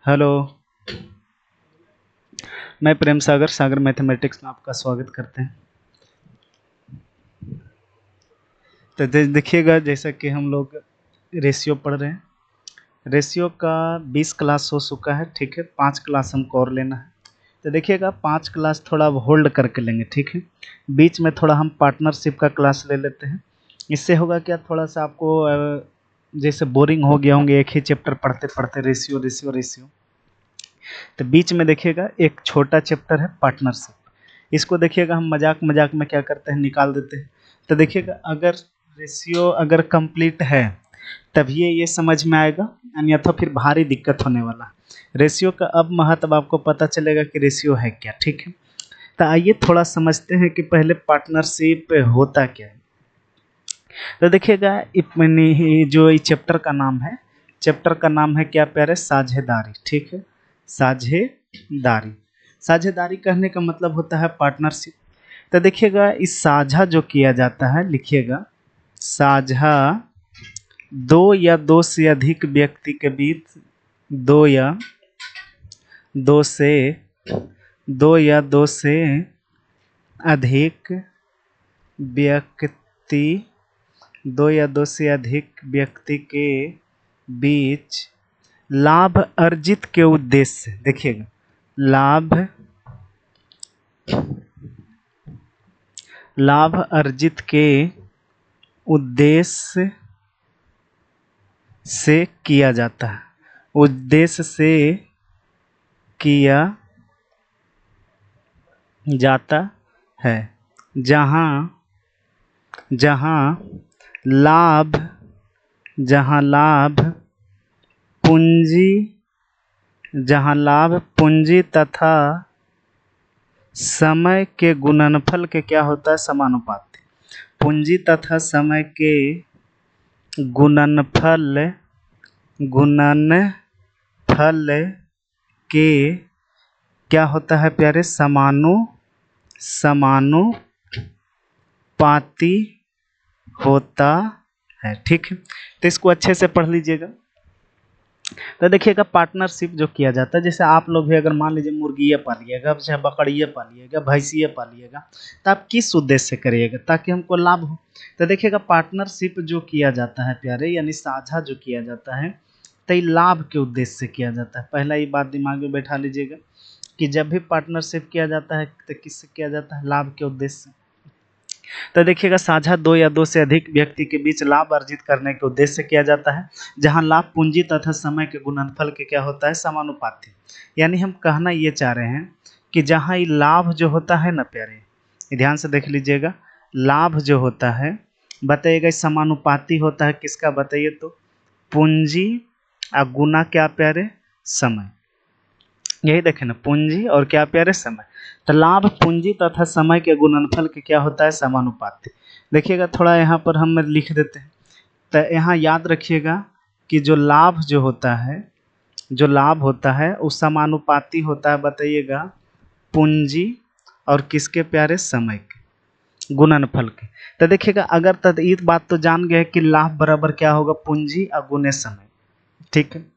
Hello. मैं Prem Sagar Sagar mathematics में आपका स्वागत करते हैं। तो देखिएगा जैसा कि हम लोग रेशियो पढ़ रहे हैं। रेशियो का 20 क्लास हो चुका है, ठीक है। 5 क्लास हमको और लेना है। तो देखिएगा 5 क्लास थोड़ा होल्ड करके लेंगे, ठीक है। बीच में थोड़ा हम पार्टनरशिप का क्लास ले लेते हैं। इससे होगा क्या, थोड़ा सा आपको जैसे बोरिंग हो गया होंगे एक ही चैप्टर पढ़ते पढ़ते, रेशियो रेशियो रेशियो। तो बीच में देखिएगा एक छोटा चैप्टर है पार्टनरशिप। इसको देखिएगा हम मजाक मजाक में क्या करते हैं, निकाल देते हैं। तो देखिएगा अगर रेशियो अगर कंप्लीट है तभी ये समझ में आएगा, अन्यथा फिर भारी दिक्कत होने वाला है। रेशियो का अब महत्व आपको पता चलेगा कि रेशियो है क्या, ठीक है। तो आइए थोड़ा समझते हैं कि पहले पार्टनरशिप होता क्या है। तो देखिएगा जो इस चैप्टर का नाम है, चैप्टर का नाम है क्या प्यारे, साझेदारी, ठीक है। साझेदारी, साझेदारी कहने का मतलब होता है पार्टनरशिप। तो देखिएगा इस साझा जो किया जाता है, लिखिएगा साझा दो या दो से अधिक व्यक्ति के बीच, दो या दो से दो या दो से अधिक व्यक्ति, दो या दो से अधिक व्यक्ति के बीच लाभ अर्जित के उद्देश्य से, देखिएगा लाभ अर्जित के उद्देश्य से किया जाता है, उद्देश्य से किया जाता है। जहाँ जहाँ लाभ पूंजी जहाँ लाभ पूंजी तथा समय के गुणनफल के क्या होता है, समानुपाती। पूंजी तथा समय के गुणनफल के क्या होता है प्यारे, समानुपाती होता है, ठीक है। तो इसको अच्छे से पढ़ लीजिएगा। तो देखिएगा पार्टनरशिप जो किया जाता है, जैसे आप लोग भी अगर मान लीजिए मुर्गियाँ पालिएगा, चाहे बकरियाँ पालिएगा, भैंसियाँ पालिएगा, तो आप किस उद्देश्य से करिएगा, ताकि हमको लाभ हो। तो देखिएगा पार्टनरशिप जो किया जाता है प्यारे, यानी साझा जो किया जाता है, तो ये लाभ के उद्देश्य से किया जाता है। पहला ये बात दिमाग में बैठा लीजिएगा कि जब भी पार्टनरशिप किया जाता है तो किससे किया जाता है, लाभ के उद्देश्य से। तो देखिएगा साझा दो या दो से अधिक व्यक्ति के बीच लाभ अर्जित करने के उद्देश्य से किया जाता है, जहां लाभ पूंजी तथा समय के गुणनफल के क्या होता है, समानुपाती। यानी हम कहना ये चाह रहे हैं कि जहां ये लाभ जो होता है ना प्यारे, ध्यान से देख लीजिएगा, लाभ जो होता है बताइएगा समानुपाती होता है किसका, बताइए तो, पूंजी और गुना क्या प्यारे, समय। यही देखें ना, पूंजी और क्या प्यारे, समय। तो लाभ पूंजी तथा समय के गुणनफल के क्या होता है, समानुपाती। देखिएगा थोड़ा यहाँ पर हम लिख देते हैं। तो यहाँ याद रखिएगा कि जो लाभ जो होता है, जो लाभ होता है वो समानुपाती होता है, बताइएगा, पूंजी और किसके प्यारे, समय के गुणनफल के। तो देखिएगा अगर तद ये बात तो जान गए कि लाभ बराबर क्या होगा, पूंजी और गुने समय, ठीक है।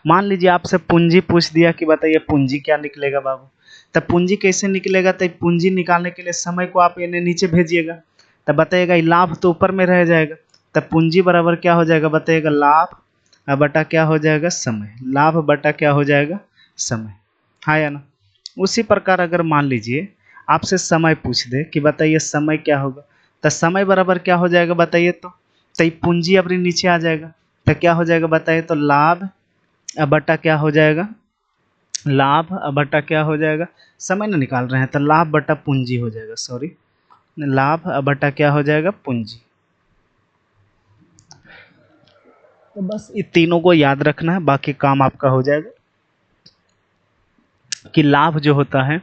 मान लीजिए आपसे पूंजी पूछ दिया कि बताइए पूंजी क्या निकलेगा बाबू। तब पूंजी कैसे निकलेगा, तो पूंजी निकालने के लिए समय को आप इन्हें नीचे भेजिएगा, तब बताइएगा लाभ तो ऊपर में रह जाएगा। तब पूंजी बराबर क्या हो जाएगा, बताइएगा लाभ बटा क्या हो जाएगा, समय। लाभ बटा क्या हो जाएगा, समय, हाँ या ना। उसी प्रकार अगर मान लीजिए आपसे समय पूछ दे कि बताइए समय क्या होगा, तो समय बराबर क्या हो जाएगा बताइए तो ये पूंजी अपनी नीचे आ जाएगा, तो क्या हो जाएगा बताइए तो, लाभ बटा क्या हो जाएगा, लाभ बटा क्या हो जाएगा, समय ना निकाल रहे हैं तो लाभ बटा पूंजी हो जाएगा, सॉरी, लाभ बटा क्या हो जाएगा, पूंजी। तो बस इन तीनों को याद रखना है, बाकी काम आपका हो जाएगा। कि लाभ जो होता है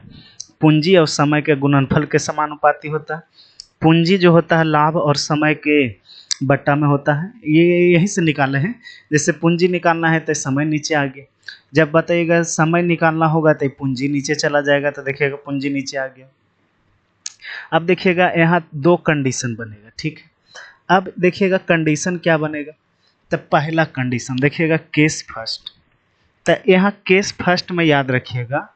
पूंजी और समय के गुणनफल के समानुपाती होता है। पूंजी जो होता है लाभ और समय के बट्टा में होता है, ये यहीं से निकाले हैं। जैसे पूंजी निकालना है तो समय नीचे आ गया, जब बताइएगा समय निकालना होगा तो पूंजी नीचे चला जाएगा, तो देखिएगा पूंजी नीचे आ गया। अब देखिएगा यहाँ दो कंडीशन बनेगा, ठीक है। अब देखिएगा कंडीशन क्या बनेगा, तो पहला कंडीशन देखिएगा, केस फर्स्ट, तो यहाँ केस फर्स्ट में याद रखिएगा,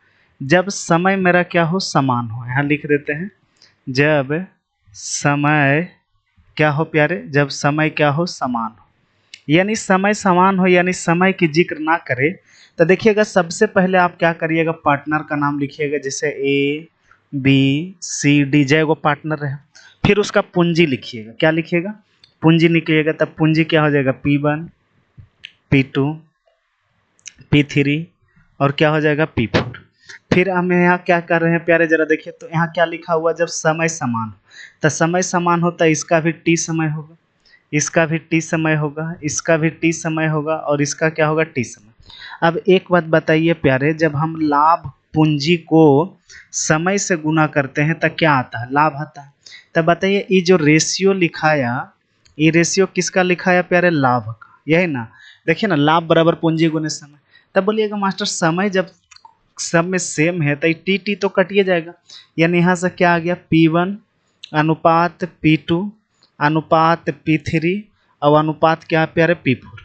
जब समय मेरा क्या हो, समान हो। यहाँ लिख देते हैं, जब समय क्या हो प्यारे, जब समय क्या हो, समान हो। यानी समय समान हो, यानी समय की जिक्र ना करे, तो देखिएगा सबसे पहले आप क्या करिएगा, पार्टनर का नाम लिखिएगा। जैसे ए बी सी डी, जय वो पार्टनर है। फिर उसका पूंजी लिखिएगा। क्या लिखिएगा, पूंजी लिखिएगा। तब पूंजी क्या हो जाएगा, P1 P2 P3 और क्या हो जाएगा, P4। फिर हम यहाँ क्या कर रहे हैं प्यारे, जरा देखिए तो यहाँ क्या लिखा हुआ, जब समय समान हो। तो समय समान होता है, इसका भी T समय होगा, इसका भी T समय होगा, इसका भी T समय होगा और इसका क्या होगा, T समय। अब एक बात बताइए प्यारे, जब हम लाभ पूंजी को समय से गुना करते हैं तो क्या आता है, लाभ आता है। तब बताइए ये जो रेशियो लिखाया, ये रेशियो किसका लिखाया प्यारे, लाभ का, यही ना। देखिए ना, लाभ बराबर पूंजी गुने समय। तब बोलिएगा मास्टर समय जब सब में सेम है तो टी टी तो कटिए जाएगा। यानी यहाँ से क्या आ गया, P1 अनुपात P2 अनुपात P3 और अनुपात क्या है प्यारे, P4।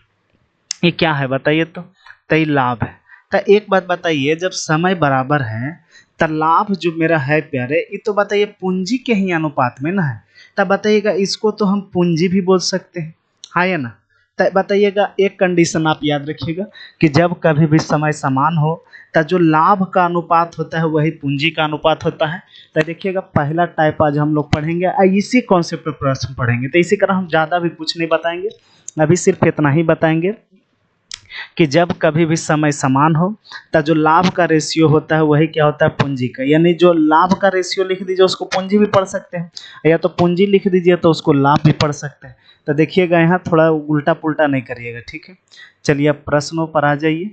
ये क्या है बताइए तो ये लाभ है। तो एक बात बताइए, जब समय बराबर है तो लाभ जो मेरा है प्यारे, ये तो बताइए पूंजी के ही अनुपात में ना है। तब बताइएगा इसको तो हम पूंजी भी बोल सकते हैं, हाँ या ना। तो बताइएगा एक कंडीशन आप याद रखिएगा कि जब कभी भी समय समान हो तो जो लाभ का अनुपात होता है वही पूंजी का अनुपात होता है। तो देखिएगा पहला टाइप आज हम लोग पढ़ेंगे और इसी कॉन्सेप्ट पर प्रश्न पढ़ेंगे। तो इसी तरह हम ज़्यादा भी कुछ नहीं बताएंगे, अभी सिर्फ इतना ही बताएंगे कि जब कभी भी समय समान हो तो जो लाभ का रेशियो होता है वही क्या होता है, पूंजी का। यानी जो लाभ का रेशियो लिख दीजिए उसको पूंजी भी पढ़ सकते हैं, या तो पूंजी लिख दीजिए तो उसको लाभ भी पढ़ सकते हैं। तो देखिएगा यहाँ थोड़ा उल्टा पुल्टा नहीं करिएगा, ठीक है। चलिए अब प्रश्नों पर आ जाइए,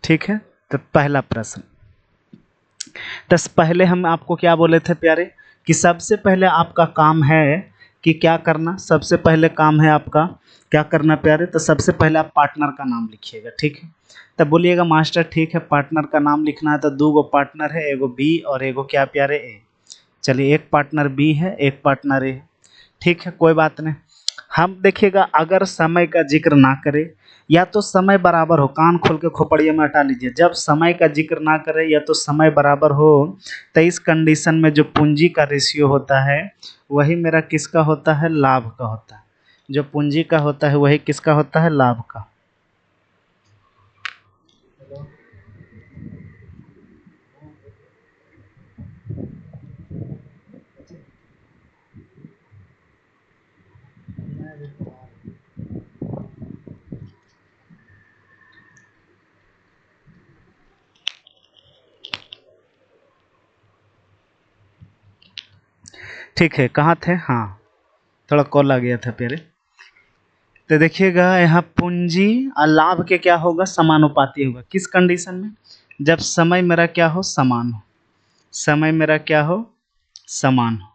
ठीक है। तो पहला प्रश्न, तो पहले हम आपको क्या बोले थे प्यारे कि सबसे पहले आपका काम है कि क्या करना, सबसे पहले काम है आपका क्या करना प्यारे। तो सबसे पहले आप पार्टनर का नाम लिखिएगा, ठीक है। तब बोलिएगा मास्टर ठीक है, पार्टनर का नाम लिखना है तो दो गो पार्टनर है, एगो बी और एगो क्या प्यारे, ए। चलिए एक पार्टनर बी है, एक पार्टनर ए है, ठीक है, कोई बात नहीं। हम देखिएगा अगर समय का जिक्र ना करे या तो समय बराबर हो, कान खोल के खोपड़िया में हटा लीजिए, जब समय का जिक्र ना करे या तो समय बराबर हो, तो इस कंडीशन में जो पूंजी का रेशियो होता है वही मेरा किसका होता है, लाभ का होता है। जो पूंजी का होता है वही किसका होता है, लाभ का। ठीक है, कहाँ थे, हाँ थोड़ा कॉल आ गया था पहले। तो देखिएगा यहाँ पूंजी और लाभ के क्या होगा, समानुपाती होगा। किस कंडीशन में, जब समय मेरा क्या हो, समान हो। समय मेरा क्या हो, समान हो।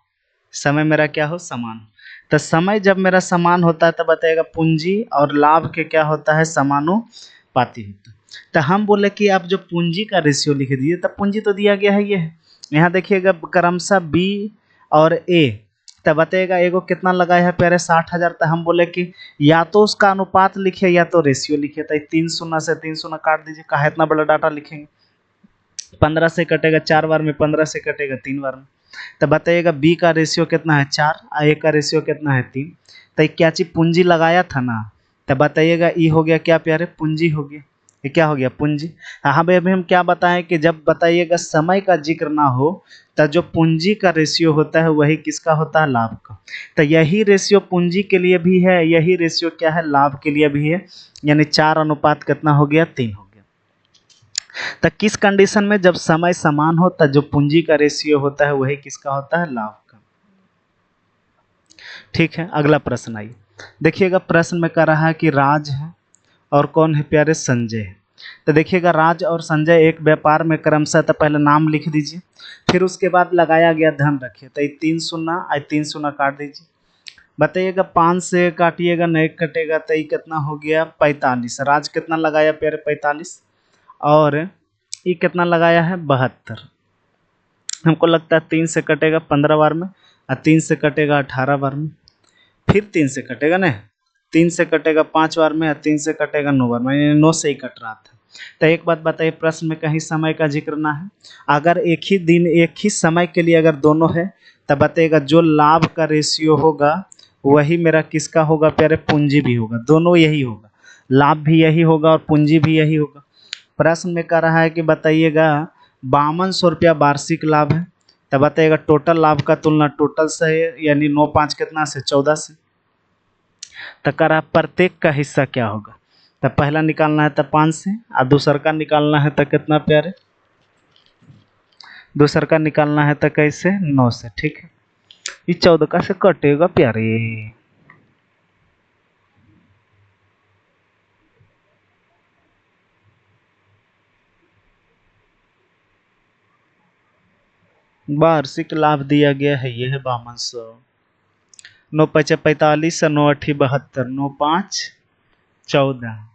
समय मेरा क्या हो, समान हो। तो समय जब मेरा समान होता है तब बताएगा पूंजी और लाभ के क्या होता है, समानुपाती होता है। तो हम बोले कि आप जो पूंजी का रेशियो लिख दीजिए, तब पूंजी तो दिया गया है, ये है। यहाँ देखिएगा क्रमशः बी और ए, तब बताइएगा एगो कितना लगाया है प्यारे, 60,000। तो हम बोले कि या तो उसका अनुपात लिखिए या तो रेशियो लिखिए। तो 3 शून्य से 3 शून्य काट दीजिए, कहा इतना बड़ा डाटा लिखेंगे। 15 से कटेगा 4 बार में, 15 से कटेगा 3 बार में। तो बताइएगा बी का रेशियो कितना है, 4 और ए का रेशियो कितना है, 3। तो क्या चीज पूंजी लगाया था ना, तो बताइएगा ई हो गया क्या प्यारे, पूंजी हो गया। ये क्या हो गया, पूंजी। हाँ भाई, अभी हम क्या बताएं कि जब बताइएगा समय का जिक्र ना हो तो जो पूंजी का रेशियो होता है वही किसका होता है, लाभ का। तो यही रेशियो पूंजी के लिए भी है, यही रेशियो क्या है, लाभ के लिए भी है। यानी 4 अनुपात कितना हो गया, 3 हो गया। तो किस कंडीशन में, जब समय समान हो तो जो पूंजी का रेशियो होता है वही किसका होता है, लाभ का। ठीक है, अगला प्रश्न आइए। देखिएगा प्रश्न में कह रहा है कि राज है और कौन है प्यारे, संजय है। तो देखिएगा राज और संजय एक व्यापार में क्रमशः, तो पहले नाम लिख दीजिए, फिर उसके बाद लगाया गया धन रखिए। तो ये 3 शून्य और 3 शून्य काट दीजिए। बताइएगा 5 से काटिएगा, नहीं कटेगा, तो ये कितना हो गया, 45। राज कितना लगाया प्यारे, 45। और ये कितना लगाया है, 72। हमको लगता है 3 से कटेगा 15 बार में और 3 से कटेगा 18 बार में, फिर 3 से कटेगा ना, 3 से कटेगा 5 बार में और 3 से कटेगा 9 बार में, यानी 9 से ही कट रहा था। तो एक बात बताइए, प्रश्न में कहीं समय का जिक्र ना है। अगर एक ही दिन एक ही समय के लिए अगर दोनों है, तब बताइएगा जो लाभ का रेशियो होगा वही मेरा किसका होगा प्यारे, पूंजी भी होगा। दोनों यही होगा, लाभ भी यही होगा और पूंजी भी यही होगा। प्रश्न में कह रहा है कि बताइएगा 5200 रुपया वार्षिक लाभ है, तब बताइएगा टोटल लाभ का तुलना टोटल से है, यानी 9 5 कितना से 14 से। तो कह रहा प्रत्येक का हिस्सा क्या होगा, तो पहला निकालना है तो 5 से, और दूसर का निकालना है तो कितना प्यारे, दूसर का निकालना है तो कैसे 9 से। ठीक है, ये 14 का से कटेगा प्यारे। वार्षिक लाभ दिया गया है, ये है 5200। 9 5 45, 9 8 72, 9 5 14,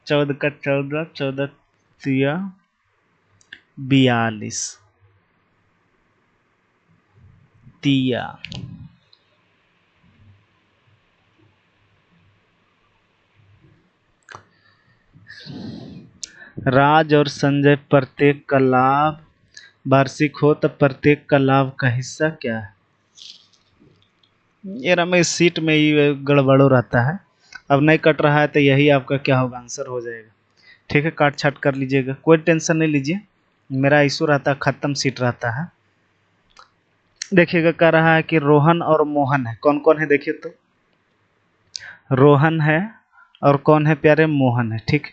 14 का 14, 14 तिया 42 तिया। राज और संजय प्रत्येक का लाभ वार्षिक हो तो प्रत्येक का लाभ का हिस्सा क्या है। ये रमेश सीट में ही गड़बड़ो रहता है, अब नहीं कट रहा है तो यही आपका क्या होगा, आंसर हो जाएगा। ठीक है, काट छाट कर लीजिएगा, कोई टेंशन नहीं लीजिए, मेरा इशू रहता है ख़त्म सीट रहता है। देखिएगा कह रहा है कि रोहन और मोहन है, कौन कौन है देखिए तो, रोहन है और कौन है प्यारे, मोहन है। ठीक है,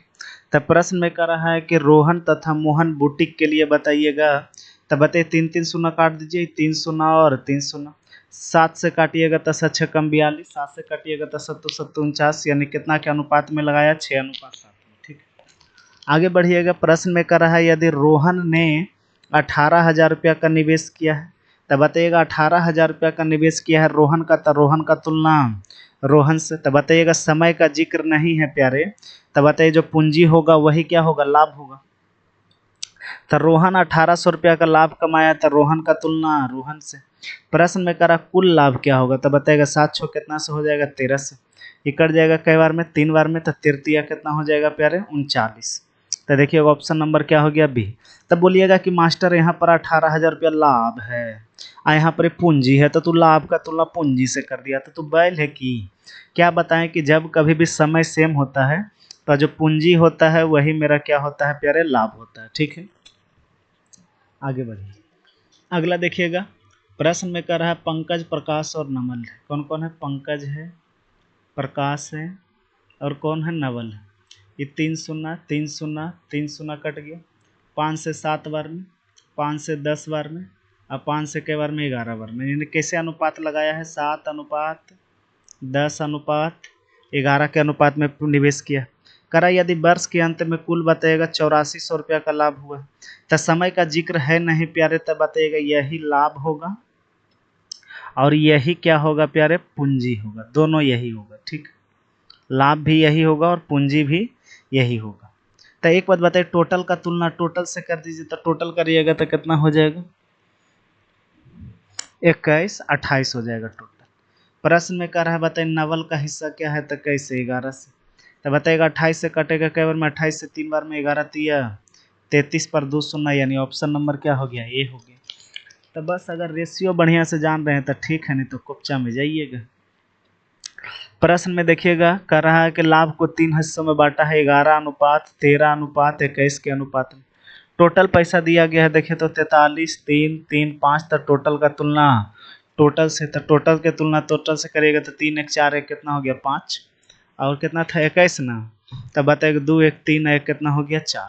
तब प्रश्न में कह रहा है कि रोहन तथा मोहन बुटीक के लिए बताइएगा, तब बताइए 3 3 शून्य काट दीजिए, 3 शून्य और 3 शून्य, 7 से काटिएगा तो 7 6 42, 7 से काटिएगा तो 7 7 49, यानी कितना के अनुपात में लगाया, 6:7 में। ठीक है, आगे बढ़िएगा। प्रश्न में कह रहा है यदि रोहन ने 18,000 रुपया का निवेश किया है, तब बताइएगा 18,000 रुपया का निवेश किया है रोहन का, तो रोहन का तुलना रोहन से, तब बताइएगा समय का जिक्र नहीं है प्यारे, तब बताइए जो पूंजी होगा वही क्या होगा, लाभ होगा। तो रोहन 1800 रुपया का लाभ कमाया, तो रोहन का तुलना रोहन से। प्रश्न में करा कुल लाभ क्या होगा, तब बताएगा 7 6 कितना से हो जाएगा, 13 से। ये कट जाएगा कई बार में, 3 बार में, तो 13 कितना हो जाएगा प्यारे, 39। तो देखिए ऑप्शन नंबर क्या हो गया, बी। तब बोलिएगा कि मास्टर यहाँ पर 18,000 रुपया लाभ है और यहाँ पर पूंजी है, तो तू लाभ का तुलना पूंजी से कर दिया, तो तू बैल है कि क्या। बताएं कि जब कभी भी समय सेम होता है तो जो पूंजी होता है वही मेरा क्या होता है प्यारे, लाभ होता है। ठीक है, आगे बढ़िए। अगला देखिएगा, प्रश्न में कह रहा है पंकज, प्रकाश और नवल है, कौन कौन है, पंकज है, प्रकाश है और कौन है, नवल है। ये 3 शून्य 3 शून्य 3 शून्य कट गया, 5 से 7 बार में, 5 से 10 बार में, और 5 से कई बार में 11 बार में, यानी कैसे अनुपात लगाया है, 7:10:11 के अनुपात में निवेश किया। करा यदि वर्ष के अंत में कुल बताएगा 8400 रुपया का लाभ हुआ, तो समय का जिक्र है नहीं प्यारे, तब बताइएगा यही लाभ होगा और यही क्या होगा प्यारे, पूंजी होगा, दोनों यही होगा। ठीक, लाभ भी यही होगा और पूंजी भी यही होगा। तो एक बात बताइए, टोटल का तुलना टोटल से कर दीजिए, तो टोटल करिएगा तो कितना हो जाएगा, 21 28 हो जाएगा टोटल। प्रश्न में कह रहा है बताइए नवल का हिस्सा क्या है, तो कैसे 11 से, तो बताएगा 28 से कटेगा कई बार में, 28 से 3 बार में, 11 तिया 33 पर 2 शून्य, यानी ऑप्शन नंबर क्या हो गया, ए हो गया। तो बस अगर रेशियो बढ़िया से जान रहे हैं तो ठीक है, नहीं तो कुप्चा में जाइएगा। प्रश्न में देखिएगा कह रहा है कि लाभ को 3 हिस्सों में बांटा है, 11:13:21 के अनुपात में। टोटल पैसा दिया गया है देखिए तो 43 3 3 5, तो टोटल का तुलना टोटल से, तो टोटल के तुलना टोटल से करिएगा तो 3 1 4 1 कितना हो गया 5, और कितना था 21 ना, तब बताइएगा 2 1 3 1 कितना हो गया 4।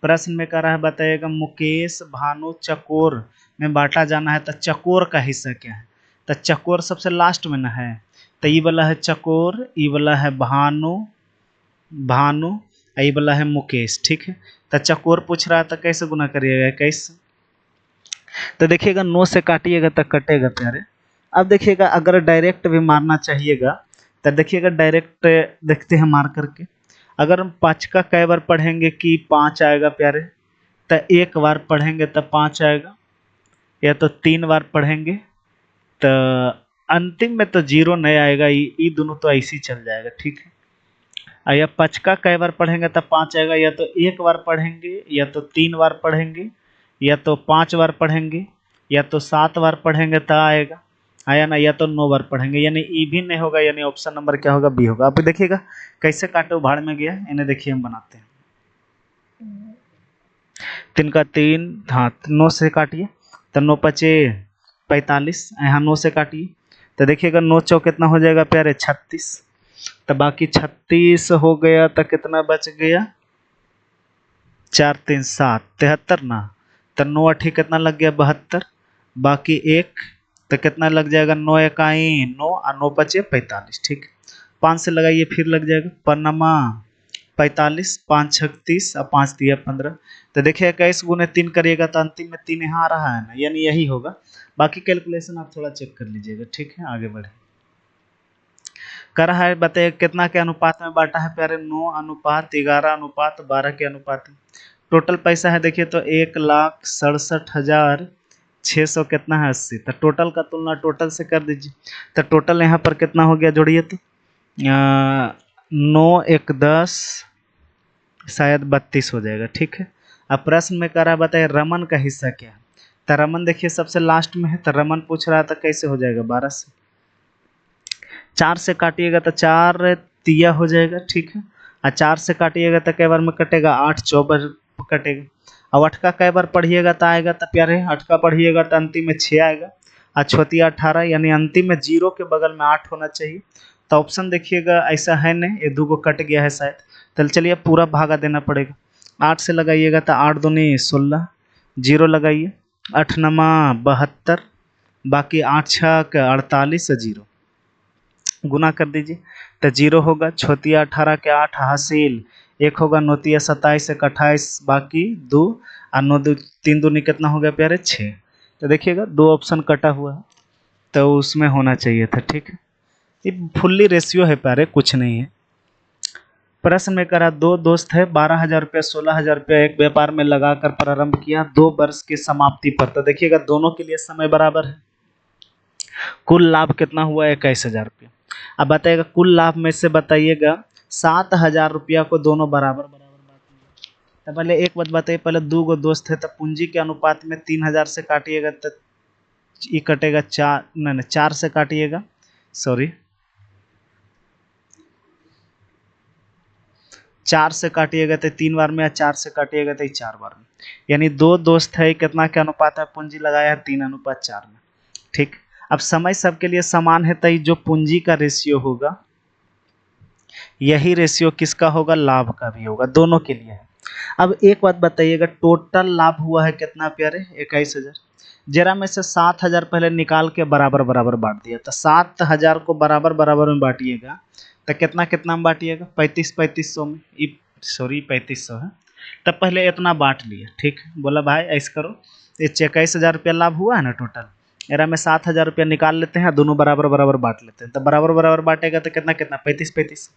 प्रश्न में कह रहा है बताइएगा मुकेश भानु चकोर में बांटा जाना है, तो चकोर का हिस्सा क्या है, तो चकोर सबसे लास्ट में ना है, तो ये वाला है चकोर, ये वाला है भानु भानु, ये वाला है मुकेश। ठीक है, तो चकोर पूछ रहा था कैसे गुना करिएगा, कैसे, तो देखिएगा 9 से काटिएगा तो कटेगा प्यारे। अब देखिएगा अगर डायरेक्ट भी मारना चाहिएगा तो देखिएगा डायरेक्ट देखते हैं मार करके, अगर हम 5 का कई बार पढ़ेंगे कि 5 आएगा प्यारे, तो एक बार पढ़ेंगे तो 5 आएगा, या तो 3 बार पढ़ेंगे तो अंतिम में तो 0 नहीं आएगा, ये दोनों तो ऐसे ही चल जाएगा। ठीक है, और या 5 का कई बार पढ़ेंगे तो 5 आएगा, या तो एक बार पढ़ेंगे, या तो 3 बार पढ़ेंगे, या तो 5 बार पढ़ेंगे, या तो 7 बार पढ़ेंगे तो आएगा, आया ना, या तो 9 बार पढ़ेंगे, यानी ई भी नहीं होगा, यानी ऑप्शन नंबर क्या होगा, बी होगा। अब देखिएगा कैसे काटे उभाड़ में गया, इन्हें देखिए हम बनाते हैं। 3 का 3, हाँ 9 से काटिए तो 9 पचे 45, यहाँ 9 से काटिए तो देखिएगा 9 चौक कितना हो जाएगा प्यारे, 36। तो बाकी 36 हो गया तो कितना बच गया, 4 3 7 73 ना, तो 9 अठी कितना लग गया, 72। बाकी 1 तो कितना लग जाएगा, 9 इकाई 9 और 9 बचे 45, ठीक। 5 से लगाइए फिर लग जाएगा, पन्नमा 45, 5 36 और 5 दिया 15। तो देखिए 21 गुने 3 करिएगा तो अंतिम में 3 यहाँ आ रहा है ना, यानी यही होगा। बाकी कैलकुलेशन आप थोड़ा चेक कर लीजिएगा, ठीक है। आगे बढ़े, कर रहा है, बताइए कितना के अनुपात में बांटा है प्यारे, 9 अनुपात 11 अनुपात 12 के अनुपात में। टोटल पैसा है देखिए तो 1,67,600 कितना है, 80। तो टोटल का तुलना टोटल से कर दीजिए, तो टोटल यहाँ पर कितना हो गया, जोड़िए तो 9 1 10 शायद 32 हो जाएगा, ठीक है। अब प्रश्न में कह रहा है, बताइए रमन का हिस्सा क्या है। तो रमन देखिए सबसे लास्ट में है, तो रमन पूछ रहा था कैसे हो जाएगा, 12 से 4 से काटिएगा तो 4 तिया हो जाएगा, ठीक है। और 4 से काटिएगा तो कई बार में कटेगा, 8 चौबर कटेगा। और 8 का कई बार पढ़िएगा तो आएगा, तो प्यारे 8 का पढ़िएगा तो अंतिम में 6 आएगा, और छोतिया 18, यानी अंतिम में 0 के बगल में 8 होना चाहिए। तो ऑप्शन देखिएगा ऐसा है नहीं, ये 2 को कट गया है शायद, तो चलिए पूरा भागा देना पड़ेगा। 8 से लगाइएगा तो 8 दूनी 16, 0 लगाइए, 8 नमा 72, बाकी 8 छक 48 और 0 गुना कर दीजिए तो 0 होगा, छोतिया 18 के 8 हासिल 1 होगा, नोतिया 27 एक 28, बाकी 2 और 9 2 3 दूनी कितना हो गया प्यारे, 6। तो देखिएगा 2 ऑप्शन कटा हुआ है, तो उसमें होना चाहिए था, ठीक है। ये फुल्ली रेशियो है प्यारे, कुछ नहीं है। प्रश्न में करा, 2 दोस्त है, 12,000 रुपया 16,000 रुपया एक व्यापार में लगाकर प्रारंभ किया 2 वर्ष की समाप्ति पर। तो देखिएगा दोनों के लिए समय बराबर है, कुल लाभ कितना हुआ, 21,000 रुपया। अब बताइएगा कुल लाभ में से बताइएगा 7,000 रुपया को दोनों बराबर बराबर बांटेंगे। तो पहले एक बात बताइए, पहले 2 गो दोस्त है तो पूंजी के अनुपात में 3,000 से काटिएगा तो ये कटेगा 4, नहीं 4 से काटिएगा, सॉरी 4 से काटिएगा तो 3 बार में, या 4 से काटिएगा तो 4 बार में, यानी 2 दोस्त है, कितना के अनुपात है, पूंजी लगाया है 3:4 में, ठीक। अब समय सबके लिए समान है, तो जो पूंजी का रेशियो होगा यही रेशियो किसका होगा, लाभ का भी होगा, दोनों के लिए है। अब एक बात बताइएगा, टोटल लाभ हुआ है कितना प्यारे, 21,000। जरा में से 7,000 पहले निकाल के बराबर बराबर बांट दिया, तो 7,000 को बराबर बराबर में बांटिएगा तो कितना कितना में बांटिएगा, 3500 में, सॉरी 3500 है। तब पहले इतना बांट लिया, ठीक, बोला भाई ऐसे करो, ये 21,000 रुपया लाभ हुआ है ना टोटल, एरा में 7,000 रुपया निकाल लेते हैं, दोनों बराबर बराबर बांट लेते हैं, तो बराबर बराबर बांटेगा तो कितना कितना, 35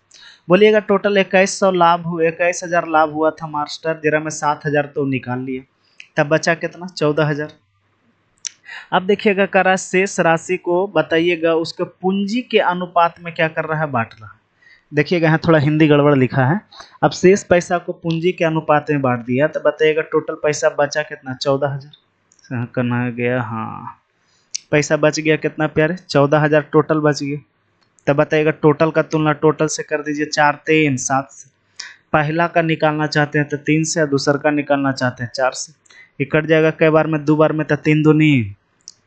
बोलिएगा। टोटल 2100 लाभ हुआ, 21,000 लाभ हुआ था मास्टर, जरा में 7,000 तो निकाल लिए, तब बचा कितना, 14,000। अब देखिएगा करा, शेष राशि को बताइएगा उसके पूंजी के अनुपात में क्या कर रहा है, बांट रहा है। देखिएगा यहाँ थोड़ा हिंदी गड़बड़ लिखा है। अब शेष पैसा को पूंजी के अनुपात में बांट दिया, तो बताइएगा टोटल पैसा बचा कितना, 14,000 करना गया, हाँ पैसा बच गया कितना प्यारे, 14,000 टोटल बच गया। तब बताइएगा टोटल का तुलना टोटल से कर दीजिए, 4 3 7 से। पहला का निकालना चाहते हैं तो 3 से, और दूसरा का निकालना चाहते हैं 4 से। ये कट जाएगा कई बार में, 2 बार में, तो 3 दूनी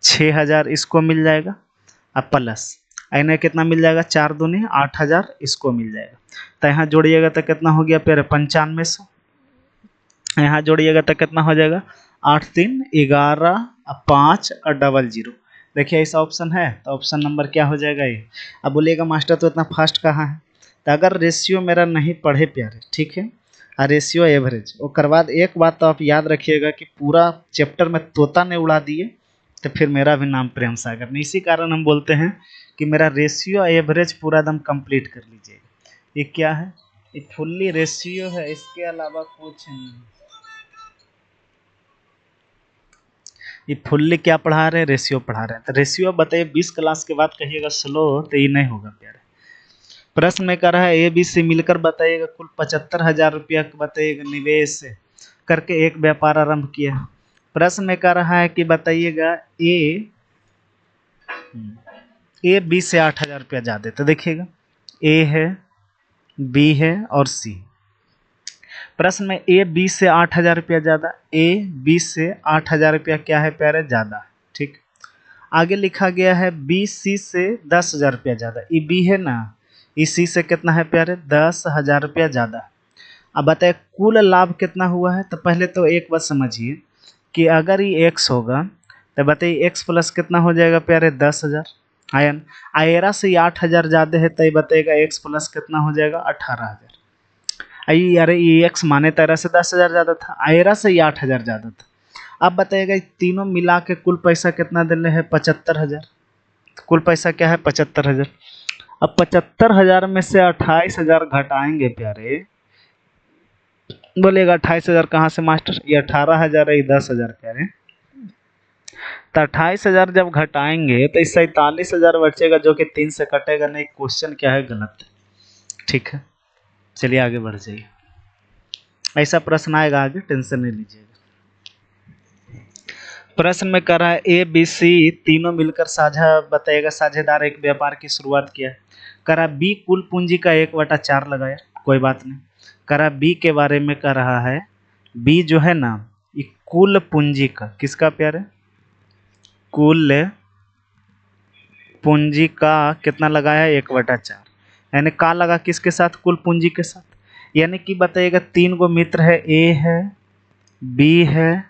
6,000 इसको मिल जाएगा, अब प्लस इन्हें कितना मिल जाएगा, 4 दूनी 8,000 इसको मिल जाएगा। तो यहाँ जोड़िएगा तो कितना हो गया प्यारे, 9500। यहाँ जोड़िएगा तो कितना हो जाएगा, 8 3 11 5 और 00। देखिए ऐसा ऑप्शन है, तो ऑप्शन नंबर क्या हो जाएगा ये। अब बोलिएगा मास्टर तो इतना फास्ट कहाँ है, तो अगर रेशियो मेरा नहीं पढ़े प्यारे, ठीक है, और रेशियो एवरेज, और बाद एक बात तो आप याद रखिएगा कि पूरा चैप्टर में तोता ने उड़ा दिए तो फिर मेरा भी नाम प्रेम सागर नहीं। इसी कारण हम बोलते हैं कि मेरा रेशियो एवरेज पूरा एकदम कंप्लीट कर लीजिएगा। ये क्या है, ये फुल्ली रेशियो है, इसके अलावा कुछ नहीं। ये फुल्ली क्या पढ़ा रहे हैं, रेशियो पढ़ा रहे हैं। तो रेशियो बताइए 20 क्लास के बाद कहिएगा स्लो, तो ये नहीं होगा प्यारे। प्रश्न में कह रहा है ए बी सी मिलकर बताइएगा कुल 75,000 रुपया बताइएगा निवेश करके एक व्यापार आरंभ किया। प्रश्न में कह रहा है कि बताइएगा ए बी से 8,000 रुपया ज्यादा। तो देखिएगा ए है, बी है और सी। प्रश्न में ए बी से 8,000 रुपया ज्यादा, ए बी से 8,000 रुपया क्या है प्यारे ज्यादा। ठीक, आगे लिखा गया है बी सी से 10,000 रुपया ज्यादा। ये बी है ना, इसी से कितना है प्यारे 10,000 रुपया ज्यादा। अब बताए कुल लाभ कितना हुआ है। तो पहले तो एक बात समझिए कि अगर ये x होगा तो बताइए x प्लस कितना हो जाएगा प्यारे 10,000। आयन आयरा से 8,000 ज्यादा है तो ये बताएगा x प्लस कितना हो जाएगा 18,000। अरे ये x माने तेरह से 10,000 ज्यादा था, आयरा से 8,000 ज्यादा था। अब बताइएगा तीनों मिला के कुल पैसा कितना दिले है 75,000। कुल पैसा क्या है 75,000। अब 75,000 में से 28,000 घटाएंगे प्यारे, बोलेगा 28,000 कहाँ से मास्टर, ये 18,000 है, 10,000 प्यारे। तो 28,000 जब घटाएंगे तो इस 47,000 बचेगा जो कि 3 से कटेगा नहीं। क्वेश्चन क्या है गलत है। ठीक है, चलिए आगे बढ़ जाइए। ऐसा प्रश्न आएगा आगे, टेंशन नहीं लीजिएगा। प्रश्न में कह रहा है ए बी सी तीनों मिलकर साझा बताएगा साझेदार एक व्यापार की शुरुआत किया। कह रहा बी कुल पूंजी का 1/4 लगाया, कोई बात नहीं। कह रहा बी के बारे में कह रहा है, बी जो है ना ये कुल पूंजी का, किसका प्यारे, कुल पूंजी का कितना लगाया 1/4। यानी का लगा किसके साथ, कुल पूंजी के साथ। यानी कि बताइएगा 3 गो मित्र है, ए है, बी है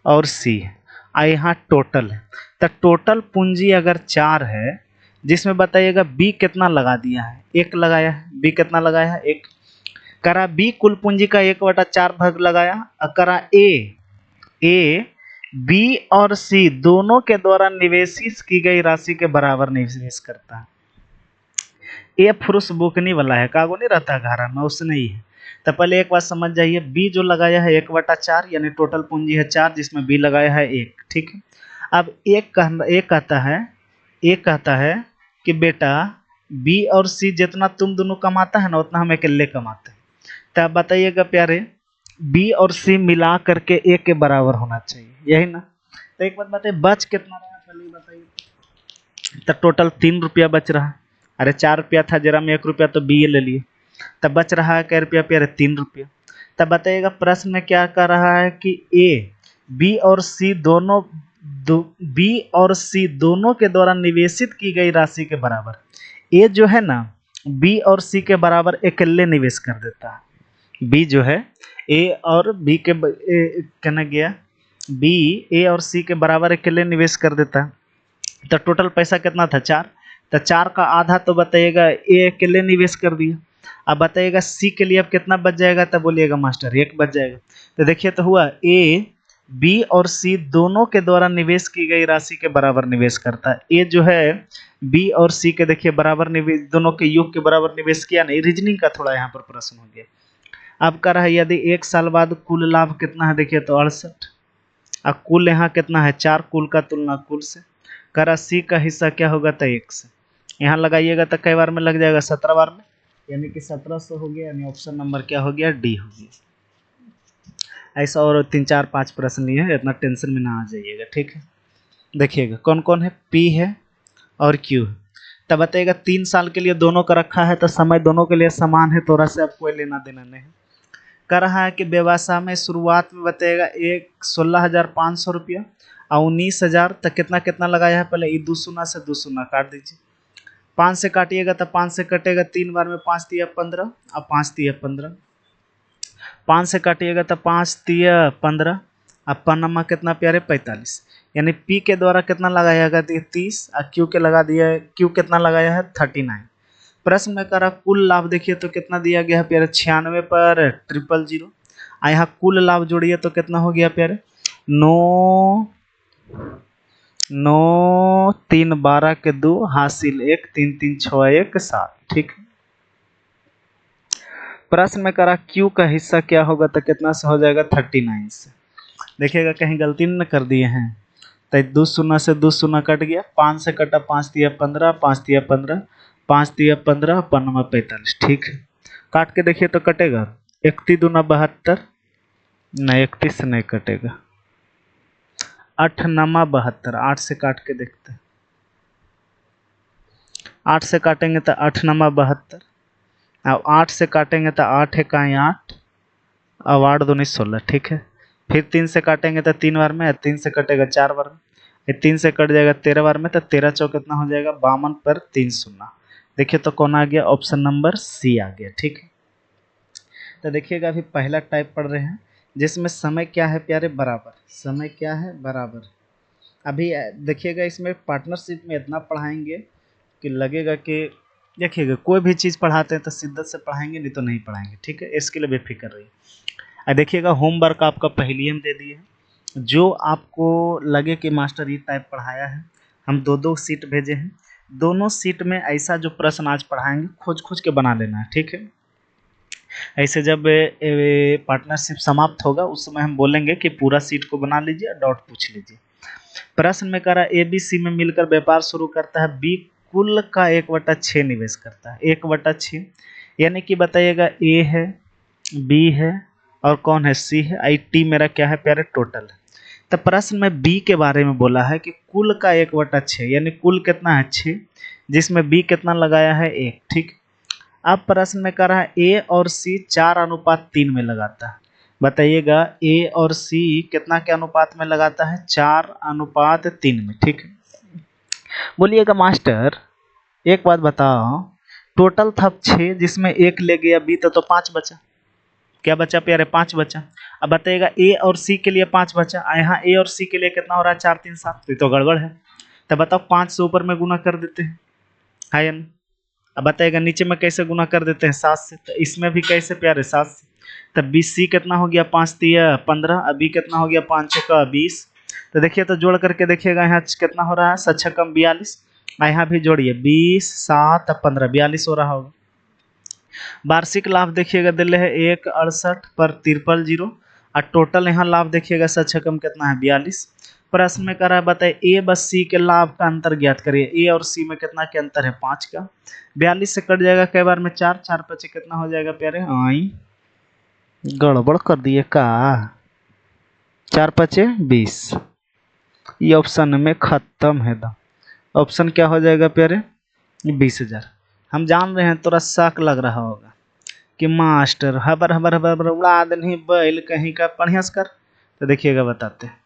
और सी है। यहाँ टोटल है, तो टोटल पूंजी अगर 4 है, जिसमें बताइएगा बी कितना लगा दिया है, 1 लगाया है। बी कितना लगाया है 1। करा बी कुल पूंजी का 1/4 भाग लगाया। करा ए बी और सी दोनों के द्वारा निवेशित की गई राशि के बराबर निवेश करता है। ए फुरुष बुकनी वाला है, कागो नहीं रहता घारा में, उसने ही है। तो पहले एक बात समझ जाइए, बी जो लगाया है 1/4 यानी टोटल पूंजी है 4, जिसमें बी लगाया है 1। ठीक है, अब एक कहता है कि बेटा बी और सी जितना तुम दोनों कमाता है ना उतना हम अकेले कमाते हैं। तो आप बताइएगा प्यारे बी और सी मिला करके ए के बराबर होना चाहिए, यही ना। तो एक बात बताइए बच कितना रहा पहले बताइए। तो टोटल 3 रुपया बच रहा है। अरे 4 रुपया था, जरा में 1 रुपया तो बी ले लिए, तब बच रहा है क्या रुपया प्यारे 3 रुपया। तब बताइएगा प्रश्न में क्या कर रहा है कि ए बी और सी दोनों के द्वारा निवेशित की गई राशि के बराबर। ए जो है ना बी और सी के बराबर अकेले निवेश कर देता है। बी जो है ए और बी के कहना गया बी ए और सी के बराबर अकेले निवेश कर देता है। तो टोटल पैसा कितना था 4। तो 4 का आधा तो बताइएगा ए अकेले निवेश कर दिया। अब बताइएगा सी के लिए अब कितना बच जाएगा, तब बोलिएगा मास्टर 1 बच जाएगा। तो देखिए तो हुआ ए बी और सी दोनों के द्वारा निवेश की गई राशि के बराबर निवेश करता है। ए जो है बी और सी के देखिए बराबर निवेश, दोनों के योग के बराबर निवेश किया नहीं। रीजनिंग का थोड़ा यहाँ पर प्रश्न हो गया। अब कर रहा है यदि 1 साल बाद कुल लाभ कितना है, देखिए तो 68। अब कुल यहाँ कितना है 4, कुल का तुलना कुल से। करा सी का हिस्सा क्या होगा तो 1 से। यहाँ लगाइएगा तो कई बार में लग जाएगा 17 बार में, यानी कि 1700 हो गया। यानी ऑप्शन नंबर क्या हो गया डी हो गया। ऐसा और 3 4 5 प्रश्न नहीं है, इतना टेंशन में ना आ जाइएगा। ठीक है, देखिएगा कौन कौन है, पी है और क्यू है। तब बताइएगा 3 साल के लिए दोनों का रखा है तो समय दोनों के लिए समान है, थोड़ा से अब कोई लेना देना नहीं है। कर रहा है कि व्यवसाय में शुरुआत में बताएगा 16,500 रुपया और 19,000 तक कितना कितना लगाया है। पहले ये 2 शून्य से 2 शून्य काट दीजिए, 5 से काटिएगा तो 5 से कटेगा 3 बार में, 5 तिया 15 और 5 तिया 15। 5 से काटिएगा तो 5 तिया 15 और पन्नमा कितना प्यारे 45। यानी पी के द्वारा कितना लगाया गया 30 और क्यू के लगा दिया है, क्यू कितना लगाया है 39। प्रश्न में करा कुल लाभ देखिए तो कितना दिया गया है प्यारे 96 पर 000। यहाँ कुल लाभ जोड़िए तो कितना हो गया प्यारे 9 3 12 के 2 हासिल 1 3 3 6 1 7। ठीक, प्रश्न में करा क्यू का हिस्सा क्या होगा तो कितना से हो जाएगा 39 से। देखिएगा कहीं गलती न कर दिए हैं। तो 2 शून्य से 2 शून्य कट गया, 5 से कटा 5 तिया 15, 5 तिया 15, 5 तिया 15, पन्ना 45, ठीक है। काट के देखिए तो कटेगा। 31 दूना 72, नहीं 31 से नहीं कटेगा। 8 नमा 72, 8 से काट के देखते हैं। 8 से काटेंगे तो 8 नमा 72, अब 8 से काटेंगे तो 8 इकाई 8, अब 8 दूनी 16, ठीक है। फिर 3 से काटेंगे तो 3 बार में, 3 से कटेगा 4 बार में, ये 3 से कट जाएगा 13 बार में, तो 13 चौक कितना हो जाएगा 52 पर 3 शून्य। देखिए तो कौन आ गया, ऑप्शन नंबर सी आ गया, ठीक है। तो देखिएगा अभी पहला टाइप पढ़ रहे हैं जिसमें समय क्या है प्यारे, बराबर। समय क्या है, बराबर। अभी देखिएगा इसमें पार्टनरशिप में इतना पढ़ाएंगे कि लगेगा कि देखिएगा कोई भी चीज़ पढ़ाते हैं तो शिद्दत से पढ़ाएंगे, नहीं तो नहीं पढ़ाएंगे, ठीक है। इसके लिए बेफिक्र रहिए। देखिएगा होमवर्क आपका पहले ही हम दे दिए हैं। जो आपको लगे कि मास्टर ये टाइप पढ़ाया है, हम 2-2 सीट भेजे हैं। दोनों सीट में ऐसा जो प्रश्न आज पढ़ाएंगे खोज खोज के बना लेना है, ठीक है। ऐसे जब पार्टनरशिप समाप्त होगा उस समय हम बोलेंगे कि पूरा सीट को बना लीजिए, डॉट पूछ लीजिए। प्रश्न में कह रहा है ABC में मिलकर व्यापार शुरू करता है, B कुल का 1/6 निवेश करता है। 1/6 यानी कि बताइएगा A है, B है और कौन है, C है। IT मेरा क्या है प्यारे, टोटल है। तो प्रश्न में B के बारे में बोला है कि कुल का 1/6 यानी कुल कितना है 6, जिसमें B कितना लगाया है 1, ठीक। अब प्रश्न में कह रहा है A और C 4:3 में लगाता है। बताइएगा A और C कितना के अनुपात में लगाता है, 4:3 में, ठीक है। बोलिएगा मास्टर एक बात बताओ, टोटल था 6 जिसमें 1 ले गया B तो 5 बचा। क्या बचा प्यारे, 5 बचा। अब बताइएगा A और C के लिए 5 बचा, यहाँ A और C के लिए कितना हो रहा है, 4 3 7, तो गड़बड़ है। तो बताओ 5 से ऊपर में गुना कर देते हैं, है या नहीं। अब बताइएगा नीचे में कैसे गुना कर देते हैं, 7 से। तो इसमें भी कैसे प्यारे, 7 से। तब BC कितना हो गया, 5 तिया 15, अभी कितना हो गया, 5 चौका 20। तो देखिए तो जोड़ करके देखिएगा यहाँ कितना हो रहा है, 7 छक्कम 42, यहाँ भी जोड़िए 20 7 15 42 हो रहा होगा। वार्षिक लाभ देखिएगा दिले है 168 पर 53 जीरो, और टोटल यहाँ लाभ देखिएगा 7 छक्कम कितना है 42। प्रश्न में कह रहा है बताइए A व C के लाभ का अंतर ज्ञात करिए। A और C में कितना के अंतर है, 5 का। 42 से कट जाएगा कई बार में 4, 4 5 कितना हो जाएगा प्यारे, आई गड़बड़ कर दिए का, 4 5 20। ये ऑप्शन में खत्म है दा। ऑप्शन क्या हो जाएगा प्यारे, 20,000। हम जान रहे हैं थोड़ा शक लग रहा होगा कि मास्टर हबर हबर हबर हबर उड़ा नहीं बैल कहीं का, बढ़िया से कर। तो देखिएगा बताते हैं।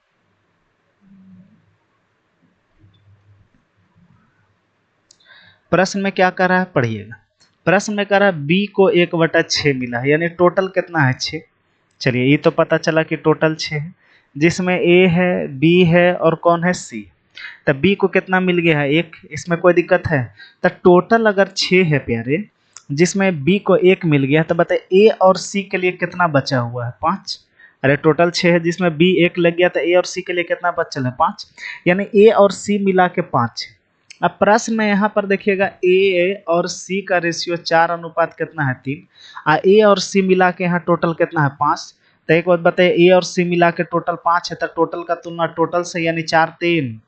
प्रश्न में क्या कर रहा है, पढ़िएगा। प्रश्न में कह रहा है B को 1/6 मिला है, यानी टोटल कितना है 6। चलिए ये तो पता चला कि टोटल 6 है, जिसमें A है, B है और कौन है, C। तो B को कितना मिल गया है, 1। इसमें कोई दिक्कत है। तो टोटल अगर 6 है प्यारे, जिसमें B को 1 मिल गया, तो बताइए A और C के लिए कितना बचा हुआ है, 5। अरे टोटल 6 है जिसमें B 1 लग गया, तो A और C के लिए कितना बचल है, 5। यानी A और C मिला के 5 है। अब प्रश्न में यहाँ पर देखिएगा A और C का रेशियो 4 अनुपात कितना है, 3। A और C मिला के यहाँ टोटल कितना है, 5। तो एक बात बताइए A और C मिला के टोटल 5 है, तो टोटल का तुलना टोटल से, यानी 4 3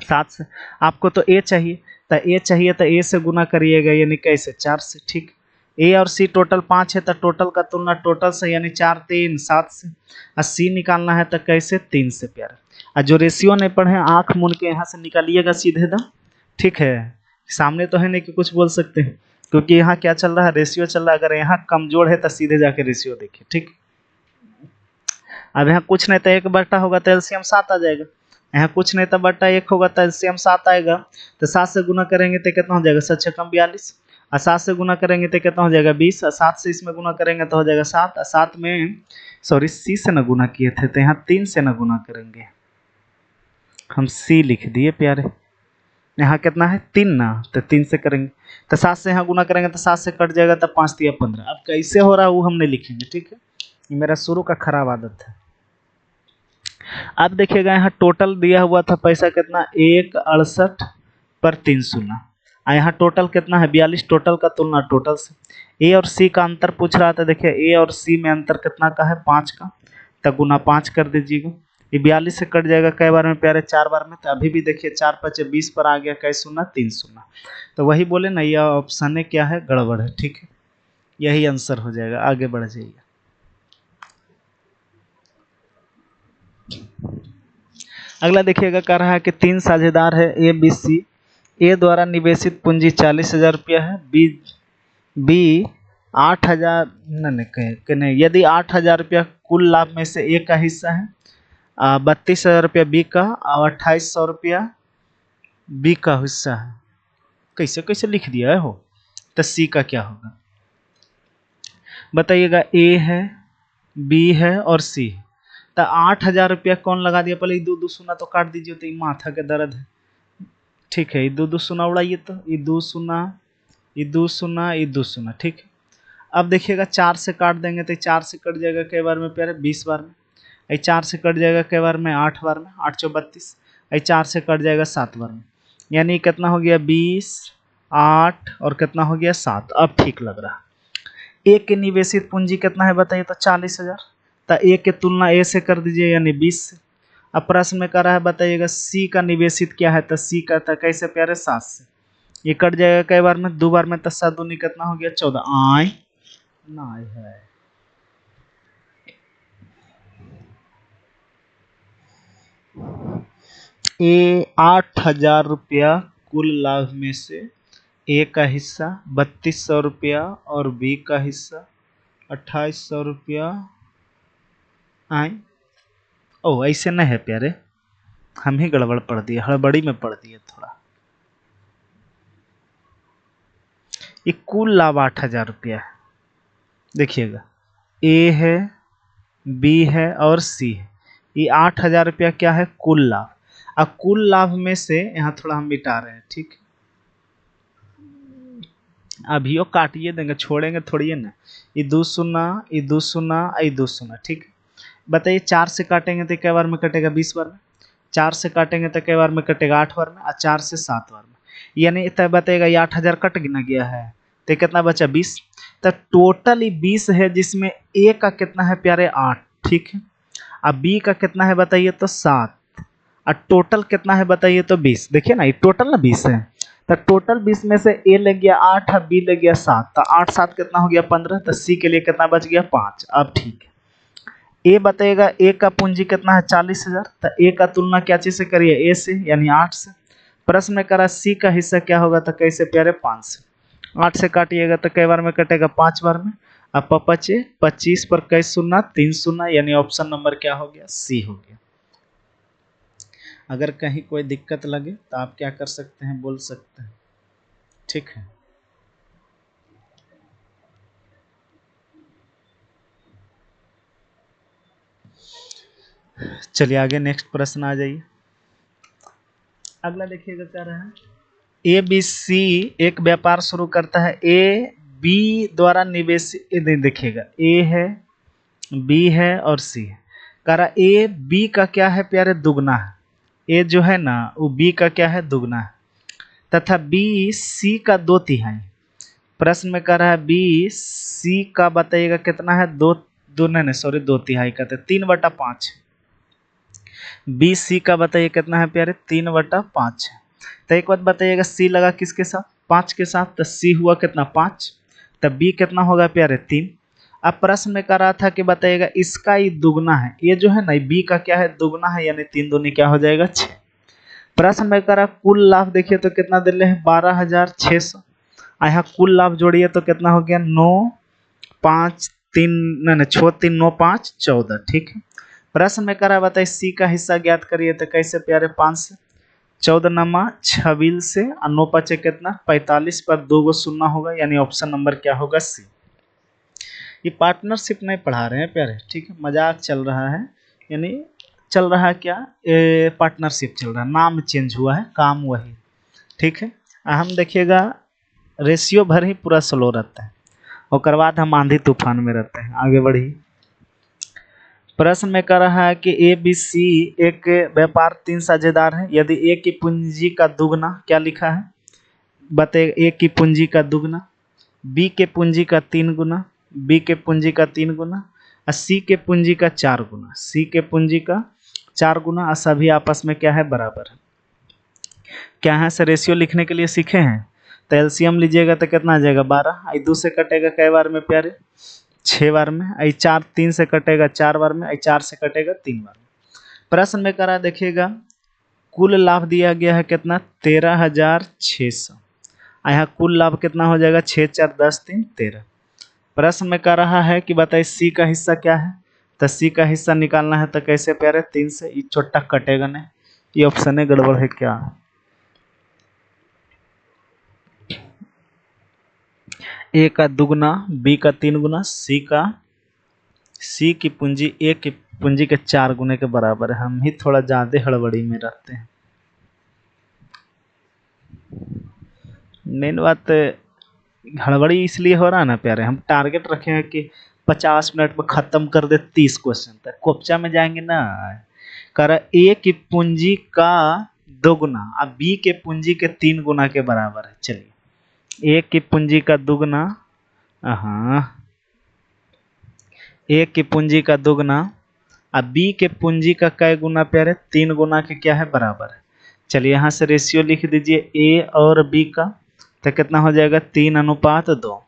7 से। आपको तो A चाहिए, तो A चाहिए तो A से गुना करिएगा, यानी कैसे, 4 से, ठीक। A और C टोटल 5 है तो टोटल का तुलना टोटल से, यानी 4 3 7 से। और C निकालना है तो कैसे, 3 से प्यारे। और जो रेशियो नहीं पढ़े आंख मूंद के यहाँ से निकालिएगा सीधे दम, ठीक है। सामने तो है नहीं कि कुछ बोल सकते हैं, क्योंकि यहाँ क्या चल रहा है, रेशियो चल रहा है। अगर यहाँ कमजोर है तो सीधे जाके रेशियो देखिए, ठीक। अब यहाँ कुछ नहीं तो 1/, होगा तो एलसीएम 7 आ जाएगा। यहाँ कुछ नहीं तो बटा 1 होगा तो एलसीएम 7 आएगा। तो 7 से गुना करेंगे तो कितना हो जाएगा, 7 छक्कम 42, और 7 से गुना करेंगे तो कितना हो जाएगा 20, और 7 से इसमें गुना करेंगे तो हो जाएगा 7, और 7 में सॉरी C से न गुना किए थे तो यहाँ 3 से न गुना करेंगे, हम C लिख दिए प्यारे। यहाँ कितना है 3 ना, तो 3 से करेंगे। तो 7 से यहाँ गुना करेंगे तो 7 से कट जाएगा, तो 5 तिया 15। अब कैसे हो रहा है वो हम नहीं लिखेंगे, ठीक है। ये मेरा शुरू का खराब आदत है। अब देखिएगा यहाँ टोटल दिया हुआ था पैसा कितना, 168 पर 3 शून्य, और यहाँ टोटल कितना है 42। टोटल का तुलना टोटल से। A और C का अंतर पूछ रहा था, देखिए A और C में अंतर कितना का है, 5 का। तो गुना 5 कर दीजिएगा। ये 42 से कट जाएगा कई बार में प्यारे, 4 बार में। तो अभी भी देखिए 4 5 20 पर आ गया, कई शून्य 3 शून्य। तो वही बोले ना, यह ऑप्शन है क्या है, गड़बड़ है। ठीक है, यही आंसर हो जाएगा। आगे बढ़ जाइए। अगला देखिएगा, कह रहा है कि 3 साझेदार है ए बी सी। ए द्वारा निवेशित पूंजी 40,000 रुपया है। बी 8,000 नहीं, यदि 8,000 रुपया कुल लाभ में से ए का हिस्सा है, 32,000 रुपया बी का और 2,800 रुपया बी का हिस्सा है। कैसे कैसे लिख दिया है हो। तो सी का क्या होगा बताइएगा। ए है, बी है और सी है। तो 8,000 रुपया कौन लगा दिया, पहले दो दो सुना तो काट दीजिए, तो माथा के दर्द है। ठीक है, दो दो सुना उड़ाइए, तो ये दो सुना, ये दो सुना, ये दो सुना। ठीक है, अब देखिएगा 4 से काट देंगे तो 4 से कट जाएगा कई बार में प्यारे, 20 बार में। ये 4 से कट जाएगा कई बार में, 8 बार में, 8 चौ 32। ये 4 से कट जाएगा 7 बार में, यानी कितना हो गया 20, 8 और कितना हो गया 7। अब ठीक लग रहा। ए के निवेशित पूंजी कितना है बताइए, तो 40,000। तो ए के तुलना ए से कर दीजिए, यानी 20 से। अब प्रश्न में कर रहा है बताइएगा सी का निवेशित क्या है, तो सी का था कैसे प्यारे 7 से। ये कट जाएगा कई बार में, 2 बार में, तो 7 दूनी कितना हो गया 14। आय ना है ए 8,000 रुपया कुल लाभ में से ए का हिस्सा 3200 रुपया और बी का हिस्सा 2,800 रुपया। आए ओ ऐसे नहीं है प्यारे, हम ही गड़बड़ पढ़ दिए, हड़बड़ी में पढ़ दिए थोड़ा। ये कुल लाभ 8,000 रुपया है। देखिएगा ए है, बी है और सी है। ये 8,000 रुपया क्या है, कुल लाभ। अब कुल लाभ में से यहाँ थोड़ा हम मिटा रहे हैं। ठीक, अभी वो काटिए देंगे, छोड़ेंगे थोड़ी है ना। ये 2 शून्य, ये 2 शून्य, ये 2 शून्य। ठीक, बताइए 4 से काटेंगे तो कई बार में कटेगा 20 बार में, 4 से काटेंगे तो कई बार में कटेगा 8 बार में, और 4 से 7 बार में। यानी तय बताइएगा ये 8,000 कट गिना गया है तो कितना बचा 20। तो टोटल 20 है, जिसमें ए का कितना है प्यारे 8। ठीक है, अब बी का कितना है बताइए, तो 7। और टोटल कितना है बताइए, तो 20। देखिए ना, ये टोटल ना 20 है। तो टोटल 20 में से ए लग गया 8 और बी लग गया 7। तो 8 7 कितना हो गया 15। तो सी के लिए कितना बच गया 5। अब ठीक है, ए बताइएगा ए का पूंजी कितना है 40,000। तो ए का तुलना क्या चीज से करिए, ए से, यानी 8 से। प्रश्न में करा सी का हिस्सा क्या होगा, तो कैसे प्यारे 5 से। 8 से काटिएगा तो कई बार में कटेगा 5 बार में। अब 25 पर कई शून्य 3 शून्य, यानी ऑप्शन नंबर क्या हो गया, सी हो गया। अगर कहीं कोई दिक्कत लगे तो आप क्या कर सकते हैं, बोल सकते हैं। ठीक है, चलिए आगे नेक्स्ट प्रश्न आ जाइए। अगला देखिएगा क्या रहा है, ए बी सी एक व्यापार शुरू करता है। ए बी द्वारा निवेशित, देखिएगा ए है, बी है और सी है। कह रहा ए बी का क्या है प्यारे, दुगना है। ए जो है ना वो बी का क्या है, दुगना है। तथा बी सी का 2/3। प्रश्न में कह रहा है बी सी का बताइएगा कितना है, 2/3 का, तो 3/5। बी सी का बताइए कितना है प्यारे, 3/5 है। तो एक बात बताइएगा सी लगा किसके साथ, 5 के साथ। तो सी हुआ कितना 5, तब बी कितना होगा प्यारे 3। अब प्रश्न में कह रहा था कि बताइएगा इसका ही दुगना है, ये जो है ना बी का क्या है, दुगना है, यानी 3 दूनी क्या हो जाएगा 6। प्रश्न में कह रहा कुल लाभ देखिए तो कितना दे रहे हैं 12,600। यहाँ कुल लाभ जोड़िए तो कितना हो गया 9 5 3 नहीं 6 3 9 5 14। ठीक है, प्रश्न में करा बताइए सी का हिस्सा ज्ञात करिए तो कैसे प्यारे 5 से। 14 नमा 26 से, और 9 5 कितना 45 पर 2 गो शून्य होगा, यानी ऑप्शन नंबर क्या होगा सी। ये पार्टनरशिप नहीं पढ़ा रहे हैं प्यारे, ठीक है, मजाक चल रहा है, यानी चल रहा है क्या, पार्टनरशिप चल रहा है, नाम चेंज हुआ है, काम वही। ठीक है, हम देखिएगा रेशियो भर ही पूरा स्लो रहता है, और बाद हम आंधी तूफान में रहते हैं। आगे बढ़ी। प्रश्न में कह रहा है कि ए बी सी एक व्यापार 3 साझेदार है। यदि ए की पूंजी का दुगना, क्या लिखा है बताइए, ए की पूंजी का दुगना, बी के पूंजी का 3 गुना, बी के पूंजी का 3 गुना, और सी के पूंजी का 4 गुना, सी के पूंजी का 4 गुना, और सभी आपस में क्या है, बराबर है। क्या है से रेशियो लिखने के लिए सीखे हैं, तो एलसीएम लीजिएगा तो कितना आ जाएगा 12, आई 2 से कटेगा कई बार में प्यारे, 6 बार में, आई 4 3 से कटेगा 4 बार में, आई 4 से कटेगा 3 बार में। प्रश्न में करा देखिएगा कुल लाभ दिया गया है कितना 13,600, यहाँ कुल लाभ कितना हो जाएगा 6 4 10 3 13। प्रश्न में कह रहा है कि बताइए सी का हिस्सा क्या है, तो सी का हिस्सा निकालना है तो कैसे प्यारे 3 से, ये छोटा कटेगा नहीं, ये ऑप्शन है गड़बड़ है क्या। ए का दुगना, बी का 3 गुना, सी की पूंजी ए की पूंजी के 4 गुने के बराबर है। हम ही थोड़ा ज्यादा हड़बड़ी में रहते हैं। मेन बात हड़बड़ी इसलिए हो रहा है ना प्यारे, हम टारगेट रखे हैं कि 50 मिनट में खत्म कर दे 30 क्वेश्चन तक, कोपचा में जाएंगे ना। कर ए की पूंजी का 2 गुना अब बी के पूंजी के 3 गुना के बराबर है। चलिए ए की पूंजी का 2 गुना, हाँ ए की पूंजी का 2 गुना, अब बी के पूंजी का कै गुना प्यारे 3 गुना के क्या है, बराबर है। चलिए यहाँ से रेशियो लिख दीजिए ए और बी का, तो कितना हो जाएगा 3:2।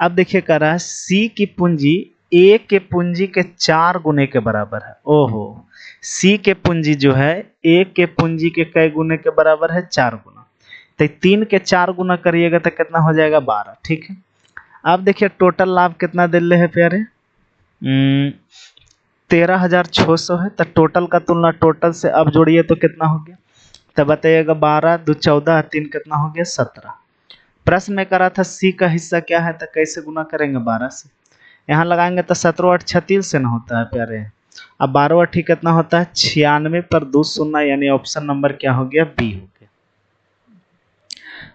अब देखिए कह रहा है सी की पूंजी ए के पूंजी के 4 गुने के बराबर है। ओहो, सी के पूंजी जो है ए के पूंजी के कै गुने के बराबर है, 4 गुना, तो 3 के 4 गुना करिएगा तो कितना हो जाएगा 12। ठीक है, अब देखिए टोटल लाभ कितना दे रहे हैं प्यारे, 13,600 है, तो टोटल का तुलना टोटल से अब जोड़िए तो कितना हो गया, तो बताइएगा 12 2 14 3 कितना हो गया 17। प्रश्न में करा था सी का हिस्सा क्या है, तो कैसे गुना करेंगे 12 से, यहाँ लगाएंगे तो 17 8 36 से ना होता है प्यारे। अब 12 8 कितना होता है 96 पर 2 शून्य, यानी ऑप्शन नंबर क्या हो गया, बी हो गया।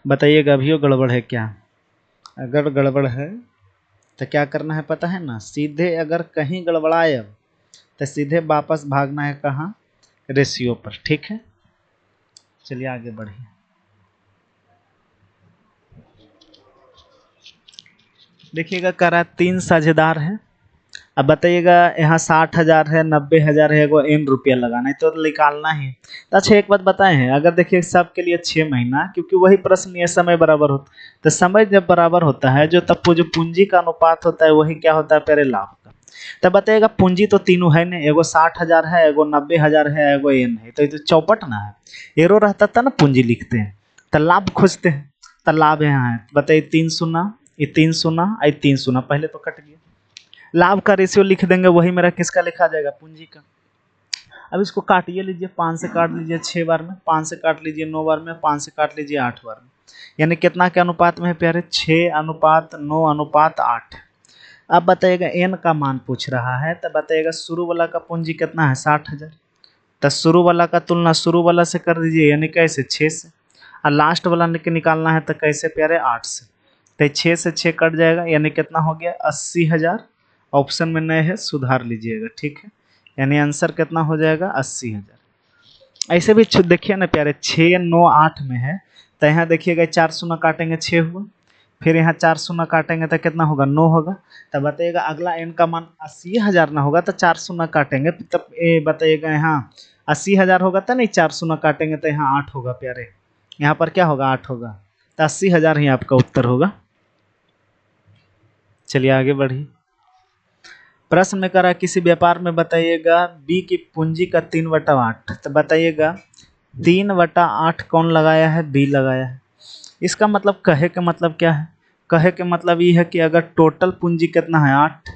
बताइएगा अभी गड़बड़ है क्या, अगर गड़बड़ है तो क्या करना है पता है ना, सीधे अगर कहीं गड़बड़ाए तो सीधे वापस भागना है कहाँ, रेशियो पर। ठीक है, चलिए आगे बढ़िए। देखिएगा करा 3 साझेदार है। अब बताइएगा यहाँ 60,000 है, 90,000 है, एगो n रुपया लगाना है तो निकालना ही। तो अच्छा एक बात बताए हैं, अगर देखिए सबके लिए 6 महीना, क्योंकि वही प्रश्न ये समय बराबर होता, तो समय जब बराबर होता है जो तब जो पूंजी का अनुपात होता है वही क्या होता है पहले लाभ का। तब बताइएगा पूंजी तो तीनों है ना, एगो 60,000 है, एगो 90,000 है, एगो n है, तो ये तो चौपट ना है, एरो रहता था ना पूंजी लिखते हैं तो लाभ खोजते हैं, तो लाभ यहाँ है। बताइए 3 शून्य, ये 3 शून्य, आई 3 शून्य, पहले तो कट गया। लाभ का रेशियो लिख देंगे, वही मेरा किसका लिखा जाएगा, पूंजी का। अब इसको काटिए लीजिए, 5 से काट लीजिए 6 बार में, 5 से काट लीजिए 9 बार में, 5 से काट लीजिए 8 बार में, यानी कितना के अनुपात में है प्यारे, 6:9:8। अब बताइएगा n का मान पूछ रहा है, तो बताइएगा शुरू वाला का पूंजी कितना है 60,000, तो शुरू वाला का तुलना शुरू वाला से कर दीजिए, यानी कैसे 6 से, और लास्ट वाला निकालना है तो कैसे प्यारे 8 से, तो 6 से 6 कट जाएगा, यानी कितना हो गया 80,000। ऑप्शन में नए है, सुधार लीजिएगा। ठीक है, यानी आंसर कितना हो जाएगा 80,000। ऐसे भी देखिए ना प्यारे 6 9 8 में है, तो यहाँ देखिएगा 4 शून्य काटेंगे 6 हुआ, फिर यहाँ 4 शून्य काटेंगे तो कितना होगा 9 होगा। तब बताइएगा अगला n का मान 80,000 ना होगा तो 4 शून्य काटेंगे, तब बताइएगा यहाँ 80,000 होगा तो नहीं, 4 शून्य काटेंगे तो यहाँ 8 होगा प्यारे, यहाँ पर क्या होगा 8 होगा, तो 80,000 ही आपका उत्तर होगा। चलिए आगे बढ़िए। प्रश्न में करा किसी व्यापार में बताइएगा बी की पूंजी का 3/8, तो बताइएगा 3/8 कौन लगाया है, बी लगाया है। इसका मतलब कहे के मतलब क्या है, कहे के मतलब ये है कि अगर टोटल पूंजी कितना है 8,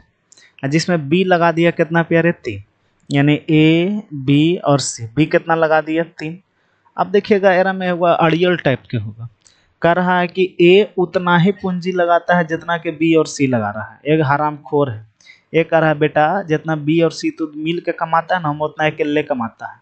जिसमें बी लगा दिया कितना प्यारे 3, यानी ए बी और सी, बी कितना लगा दिया 3। अब देखिएगा एरा में होगा अड़ियल टाइप के होगा, कह रहा है कि ए उतना ही पूंजी लगाता है जितना कि बी और सी लगा रहा है, एक हरामखोर है। ये कह रहा है बेटा जितना बी और सी तो मिल के कमाता है ना, हम उतना अकेले कमाता है।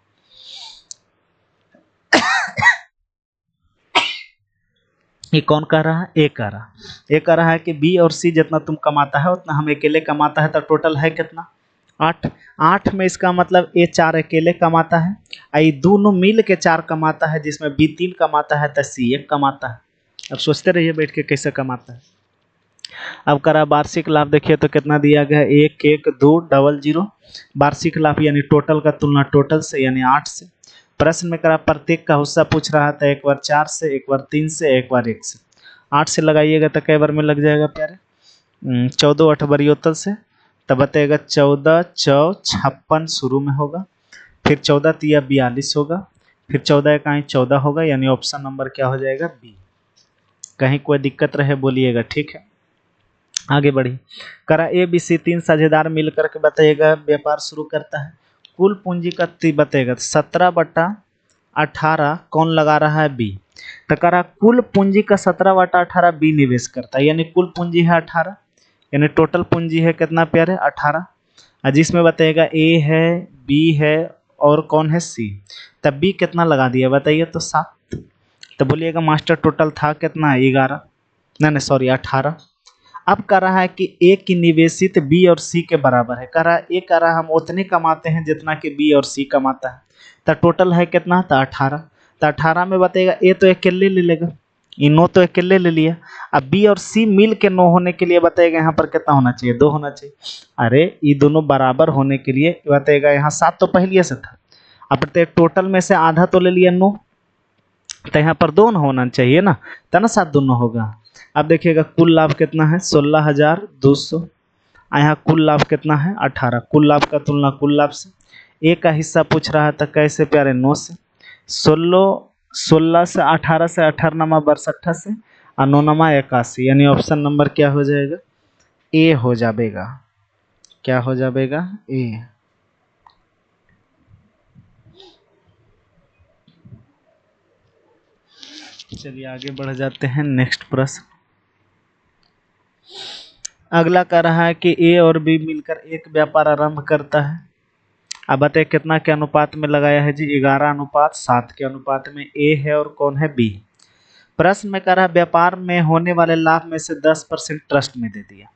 ये कौन कह रहा है, ए कह रहा है, ये कह रहा है कि बी और सी जितना तुम कमाता है उतना हम अकेले कमाता है, तो टोटल है कितना 8। 8 में इसका मतलब ए 4 अकेले कमाता है, आई दोनों मिल के 4 कमाता है, जिसमें बी 3 कमाता है तो सी 1 कमाता है। अब सोचते रहिए बैठ के कैसे कमाता है। अब करा वार्षिक लाभ, देखिए तो कितना दिया गया है, 11,200। वार्षिक लाभ यानी टोटल का तुलना टोटल से यानी 8 से। प्रश्न में करा प्रत्येक का हिस्सा पूछ रहा था, एक बार 4 से, एक बार 3 से, एक बार 1 से। 8 से लगाइएगा तो कई बार में लग जाएगा प्यारे, 14 8 बरियोतल से, तब बताएगा 14 चौ 56 शुरू में होगा, फिर 14 तिया 42 होगा, फिर 14 इकाई 14 होगा, यानी ऑप्शन नंबर क्या हो जाएगा, बी। कहीं कोई दिक्कत रहे बोलिएगा, ठीक है। आगे बढ़ी, करा ए बी सी 3 साझेदार मिलकर के बताइएगा व्यापार शुरू करता है। कुल पूंजी का बताएगा 17/18 कौन लगा रहा है, बी। तो करा कुल पूंजी का 17/18 बी निवेश करता है, यानी कुल पूंजी है 18, यानी टोटल पूंजी है कितना प्यारे, 18। जिसमें बताइएगा ए है, बी है और कौन है, सी। तब बी कितना लगा दिया बताइए तो 7। तो बोलिएगा मास्टर टोटल था कितना, 11, नहीं नहीं सॉरी 18। अब कह रहा है कि ए की निवेशित बी और सी के बराबर है। कह रहा है ए कह रहा है हम उतने कमाते हैं जितना कि बी और सी कमाता है। तो टोटल है कितना, तो 18। तो 18 में बताएगा ए तो अकेले ले लेगा, ये 9 तो अकेले ले लिया। अब बी और सी मिल के 9 होने के लिए बताएगा यहाँ पर कितना होना चाहिए, 2 होना चाहिए। अरे ये दोनों बराबर होने के लिए बताएगा यहाँ 7 तो पहले से था, अब टोटल में से आधा तो ले लिया 9, तो यहाँ पर 2 होना चाहिए ना, तो ना 7 दोनों होगा। अब देखिएगा कुल लाभ कितना है, 16,200। यहाँ कुल लाभ कितना है, 18। कुल लाभ का तुलना कुल लाभ से। ए का हिस्सा पूछ रहा है तो कैसे प्यारे, 9 से। 16 से 18 से, 18 नमा 62 से, और 9 नमा 81, यानी ऑप्शन नंबर क्या हो जाएगा, ए हो जाएगा। क्या हो जाएगा, ए। चलिए आगे बढ़ जाते हैं, नेक्स्ट प्रश्न। अगला कह रहा है कि ए और बी मिलकर एक व्यापार आरंभ करता है। अब बताइए कितना के अनुपात में लगाया है जी, 11:7 के अनुपात में ए है और कौन है, बी। प्रश्न में कह रहा है व्यापार में होने वाले लाभ में से 10% ट्रस्ट में दे दिया।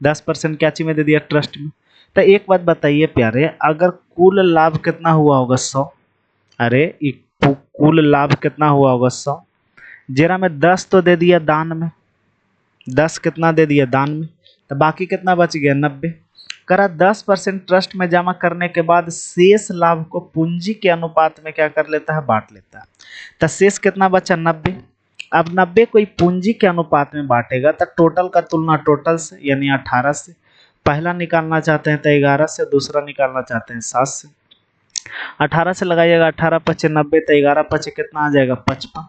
10% क्या चीज में दे दिया, ट्रस्ट में। तो एक बात बताइए प्यारे, अगर कुल लाभ कितना हुआ होगा, 100। अरे कुल लाभ कितना हुआ होगा, 100। जरा में 10 तो दे दिया दान में, 10 कितना दे दिया दान में, तो बाकी कितना बच गया, 90। करा 10% ट्रस्ट में जमा करने के बाद शेष लाभ को पूंजी के अनुपात में क्या कर लेता है, बांट लेता है। तो शेष कितना बचा, 90। अब 90 को पूंजी के अनुपात में बांटेगा तो टोटल का तुलना टोटल से यानी 18 से। पहला निकालना चाहते हैं तो 11 से, दूसरा निकालना चाहते हैं 7 से। 18 से लगाइएगा, 18 पचे 90, तो 11 पचे कितना आ जाएगा, 55।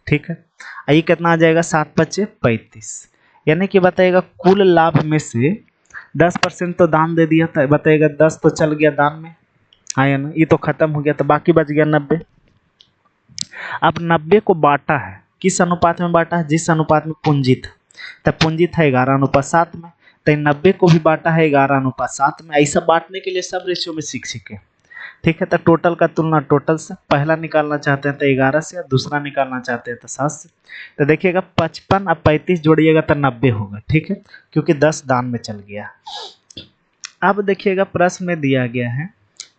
ठीक है, ये कितना आ जाएगा, 7 पचे 35। यानी कि बताइएगा कुल लाभ में से 10% तो दान दे दिया था, बताइएगा 10 तो चल गया दान में, आया ना, ये तो खत्म हो गया, तो बाकी बच गया 90। अब 90 को बांटा है, किस अनुपात में बांटा है, जिस अनुपात में पूंजी था। तो पूंजी था 11:7 में, तो 90 को भी बांटा है 11:7 में। ऐसा बांटने के लिए सब रेशियो में सीख सीखे। ठीक है, तो टोटल का तुलना टोटल से, पहला निकालना चाहते हैं तो 11 से, और दूसरा निकालना चाहते हैं तो 7 से। तो देखिएगा 55 और 35 जोड़िएगा तो 90 होगा। ठीक है, क्योंकि 10 दान में चल गया। अब देखिएगा प्रश्न में दिया गया है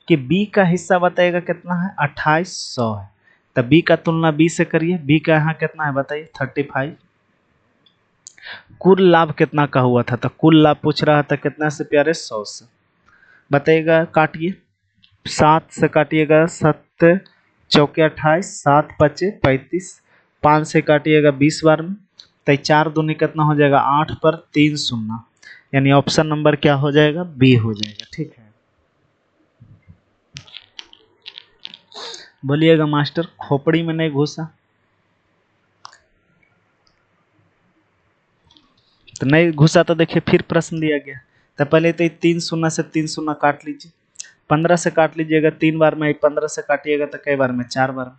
कि बी का हिस्सा बताइएगा कितना है, 2800 है। तो बी का तुलना बी से करिए, बी का यहाँ कितना है बताइए, 35। कुल लाभ कितना का हुआ था, तो कुल लाभ पूछ रहा था कितना से प्यारे, 100 से। बताइएगा, काटिए, 7 से काटिएगा, 7 चौके 28, 7 पचे 35, 5 से काटिएगा 20 बार में, तो 4 दूनी कितना हो जाएगा, 8 पर 3 शून्य, यानी ऑप्शन नंबर क्या हो जाएगा, बी हो जाएगा। ठीक है, बोलिएगा मास्टर खोपड़ी में नहीं घुसा, तो नहीं घुसा तो देखिए फिर प्रश्न दिया गया। तो पहले तो 3 शून्य से 3 शून्य काट लीजिए, 15 से काट लीजिएगा 3 बार में, 15 से काटिएगा तो कई बार में, 4 बार में।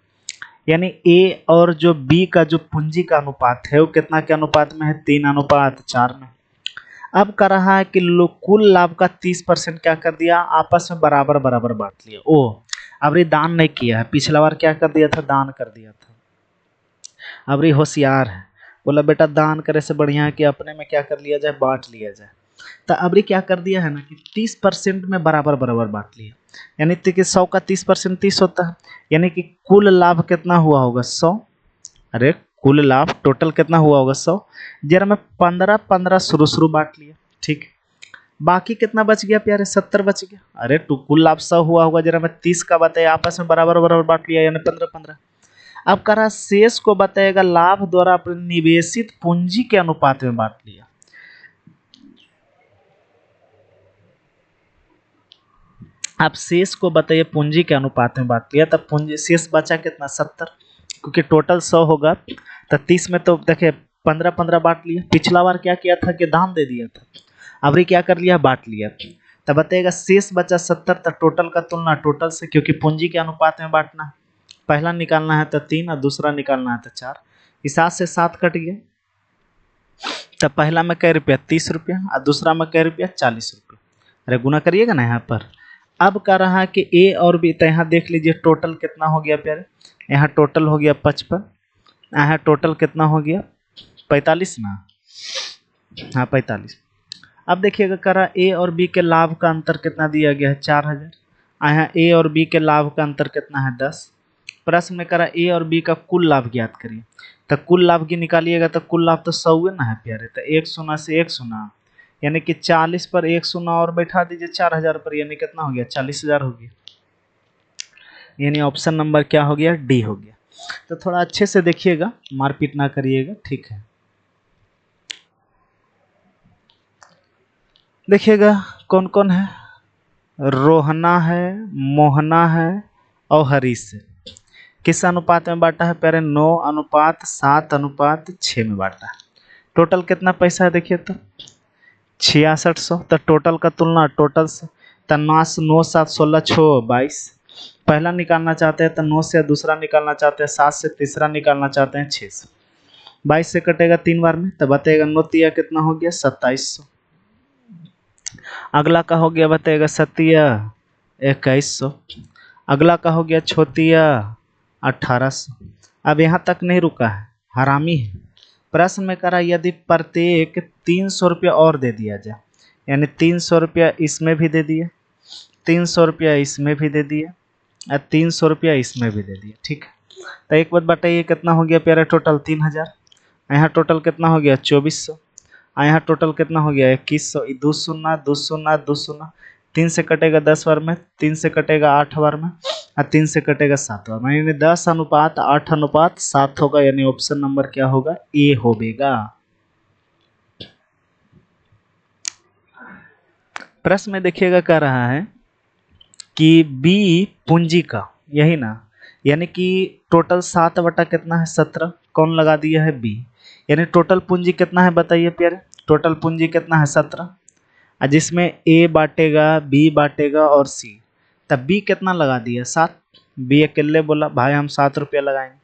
यानी ए और जो बी का जो पूंजी का अनुपात है वो कितना के अनुपात में है, 3:4 में। अब कर रहा है कि कुल लाभ का 30% क्या कर दिया, आपस में बराबर बराबर बांट लिया। ओ अब ये दान नहीं किया है, पिछला बार क्या कर दिया था, दान कर दिया था। अब ये होशियार है, बोला बेटा दान करे से बढ़िया है कि अपने में क्या कर लिया जाए, बांट लिया जाए। तो अब ये क्या कर दिया है ना कि 30% में बराबर बराबर बांट लिया, यानी कि 100 का 30% 30 होता है, यानी कि कुल लाभ कितना हुआ होगा, 100। अरे कुल लाभ टोटल कितना हुआ होगा 100, जरा मैं 15 शुरू बांट लिया, ठीक, बाकी कितना बच गया प्यारे 70 बच गया। अरे टू कुल लाभ 100 हुआ होगा, जरा मैं 30 का बताया आपस में बराबर बराबर बांट लिया, यानी 15। अब कह रहा शेष को बताएगा लाभ द्वारा अपने निवेशित पूंजी के अनुपात में बांट लिया। आप शेष को बताइए पूंजी के अनुपात में बांट लिया, तब पूंजी शेष बचा कितना 70, क्योंकि टोटल 100 होगा तो 30 में तो देखिए 15 बांट लिया। पिछला बार क्या किया था कि दाम दे दिया था, अब क्या कर लिया बांट लिया, तब बताएगा शेष बचा 70, तो टोटल का तुलना टोटल से, क्योंकि पूंजी के अनुपात में बांटना है। पहला निकालना है तो 3 और दूसरा निकालना है तो 4, इस 7 से 7 कट गया, तब पहला में कै रुपया 30 रुपया और दूसरा में कै रुपया 40 रुपया। अरे गुना करिएगा ना यहाँ पर। अब कह रहा है कि ए और बी, तो यहाँ देख लीजिए टोटल कितना हो गया प्यारे, यहाँ टोटल हो गया 55, यहाँ टोटल कितना हो गया 45 ना, हाँ 45। अब देखिएगा कह रहा ए और बी के लाभ का अंतर कितना दिया गया है 4000, यहाँ ए और बी के लाभ का अंतर कितना है 10। प्रश्न में कह रहा ए और बी का कुल लाभ ज्ञात करिए, तो कुल लाभ की निकालिएगा तो कुल लाभ तो 100 ना है प्यारे, तो 1 शून्य से 1 शून्य, यानी कि 40 पर 1 शून्य और बैठा दीजिए 4000 पर, यानी कितना हो गया 40,000 हो गया, यानी ऑप्शन नंबर क्या हो गया डी हो गया। तो थोड़ा अच्छे से देखिएगा, मारपीट ना करिएगा, ठीक है। देखिएगा कौन कौन है, रोहना है, मोहना है और हरीश है। किस अनुपात में बांटा है प्यारे 9:7:6 में बांटा है। टोटल कितना पैसा है देखिए तो 6600, तो टोटल का तुलना टोटल से, तो 9 7 16 6 22, पहला निकालना चाहते हैं तो 9 से, दूसरा निकालना चाहते हैं 7 से, तीसरा निकालना चाहते हैं 6 से। 22 से कटेगा 3 बार में, तो बताएगा 9 तिया कितना हो गया 2700। अगला का हो गया बताएगा 7 2100, अगला का हो गया छोतिया 1800। अब यहाँ तक नहीं रुका है, हरामी है। प्रश्न में करा यदि प्रत्येक 300 रुपया और दे दिया जाए, यानी 300 रुपया इसमें भी दे दिया, 300 रुपया इसमें भी दे दिया और 300 रुपया इसमें भी दे दिया, ठीक है। तो एक बात बताइए कितना हो गया प्यारा टोटल 3000, यहाँ टोटल कितना हो गया 2400, यहाँ टोटल कितना हो गया 2100, 2 शून्य 2 शून्य 2 शून्य, 3 से कटेगा 10 बार में, 3 से कटेगा 8 बार में और 3 से कटेगा 7 बार में, यानी 10:8:7 होगा, यानी ऑप्शन नंबर क्या होगा ए होगा। प्रश्न में देखिएगा कह रहा है कि बी पूंजी का, यही ना, यानी कि टोटल 7 बटा कितना है 17, कौन लगा दिया है बी, यानी टोटल पूंजी कितना है बताइए प्यारे, टोटल पूंजी कितना है 17, जिसमें ए बांटेगा बी बांटेगा और सी, तब बी कितना लगा दिया 7, बी अकेले बोला भाई हम 7 रुपया लगाएंगे।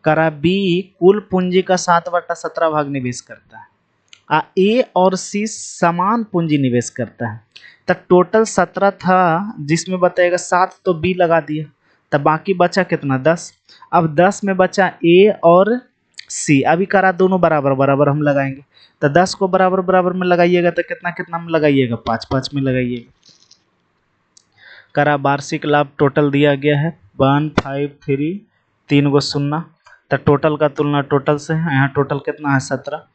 करा बी कुल पूंजी का 7/17 भाग निवेश करता है, ए और सी समान पूंजी निवेश करता है, तो टोटल 17 था, जिसमें बताएगा 7 तो बी लगा दिया, तब बाकी बचा कितना 10। अब 10 में बचा ए और सी, अभी करा दोनों बराबर बराबर हम लगाएंगे, तो 10 को बराबर बराबर में लगाइएगा तो कितना कितना में लगाइएगा 5 में लगाइएगा। करा वार्षिक लाभ टोटल दिया गया है 153, 3 गो शून्य, तो टोटल का तुलना टोटल से है, यहाँ टोटल कितना है 17।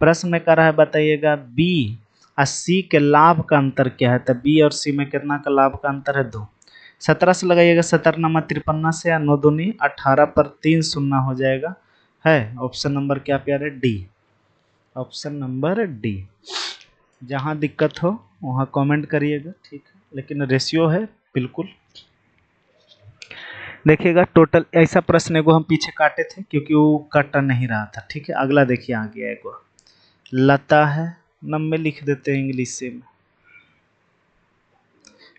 प्रश्न में कह रहा है बताइएगा बी और सी के लाभ का अंतर क्या है, तो बी और सी में कितना का लाभ का अंतर है 2, 17 से लगाइएगा 17 नमा 53 से, या 9 दूनी 18 पर 3 शून्य हो जाएगा, है ऑप्शन नंबर क्या प्यारे डी, ऑप्शन नंबर डी। जहाँ दिक्कत हो वहाँ कमेंट करिएगा, ठीक है, लेकिन रेशियो है बिल्कुल। देखिएगा टोटल ऐसा प्रश्न एगो हम पीछे काटे थे क्योंकि वो कट नहीं रहा था, ठीक है। अगला देखिए आ गया एगो लता है, नाम में लिख देते हैं इंग्लिश से में।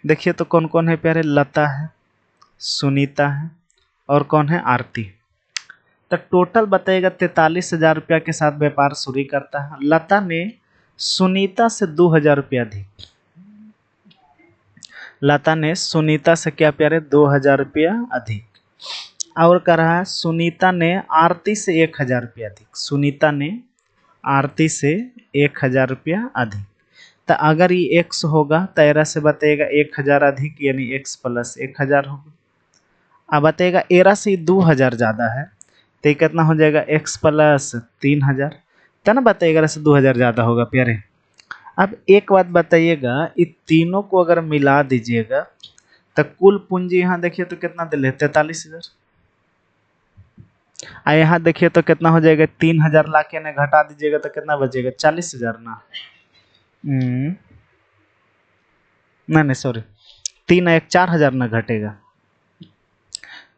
देखिए तो कौन कौन है प्यारे, लता है, सुनीता है और कौन है आरती। तो टोटल बताएगा 43,000 रुपया के साथ व्यापार शुरू करता है। लता ने सुनीता से 2,000 रुपया अधिक, लता ने सुनीता से क्या प्यारे 2,000 रुपया अधिक, और कह रहा है सुनीता ने आरती से 1,000 रुपया अधिक, सुनीता ने आरती से 1,000 रुपया अधिक। तो अगर ये x होगा तो एरा से बताएगा 1,000 अधिक, यानी x + 1,000 होगा। अब बताएगा एरा से 2,000 ज़्यादा है, तो ये कितना हो जाएगा x प्लस 3000। तो ना बताइएगा, से 2000 ज़्यादा होगा प्यारे। अब एक बात बताइएगा, इन तीनों को अगर मिला दीजिएगा तो कुल पूंजी यहाँ देखिए तो कितना दिले, 43,000। यहाँ देखिए तो कितना हो जाएगा, 3000 ला के घटा दीजिएगा तो कितना बचेगा, 40,000 ना। नहीं नहीं सॉरी, 3 एक 4000 ना घटेगा,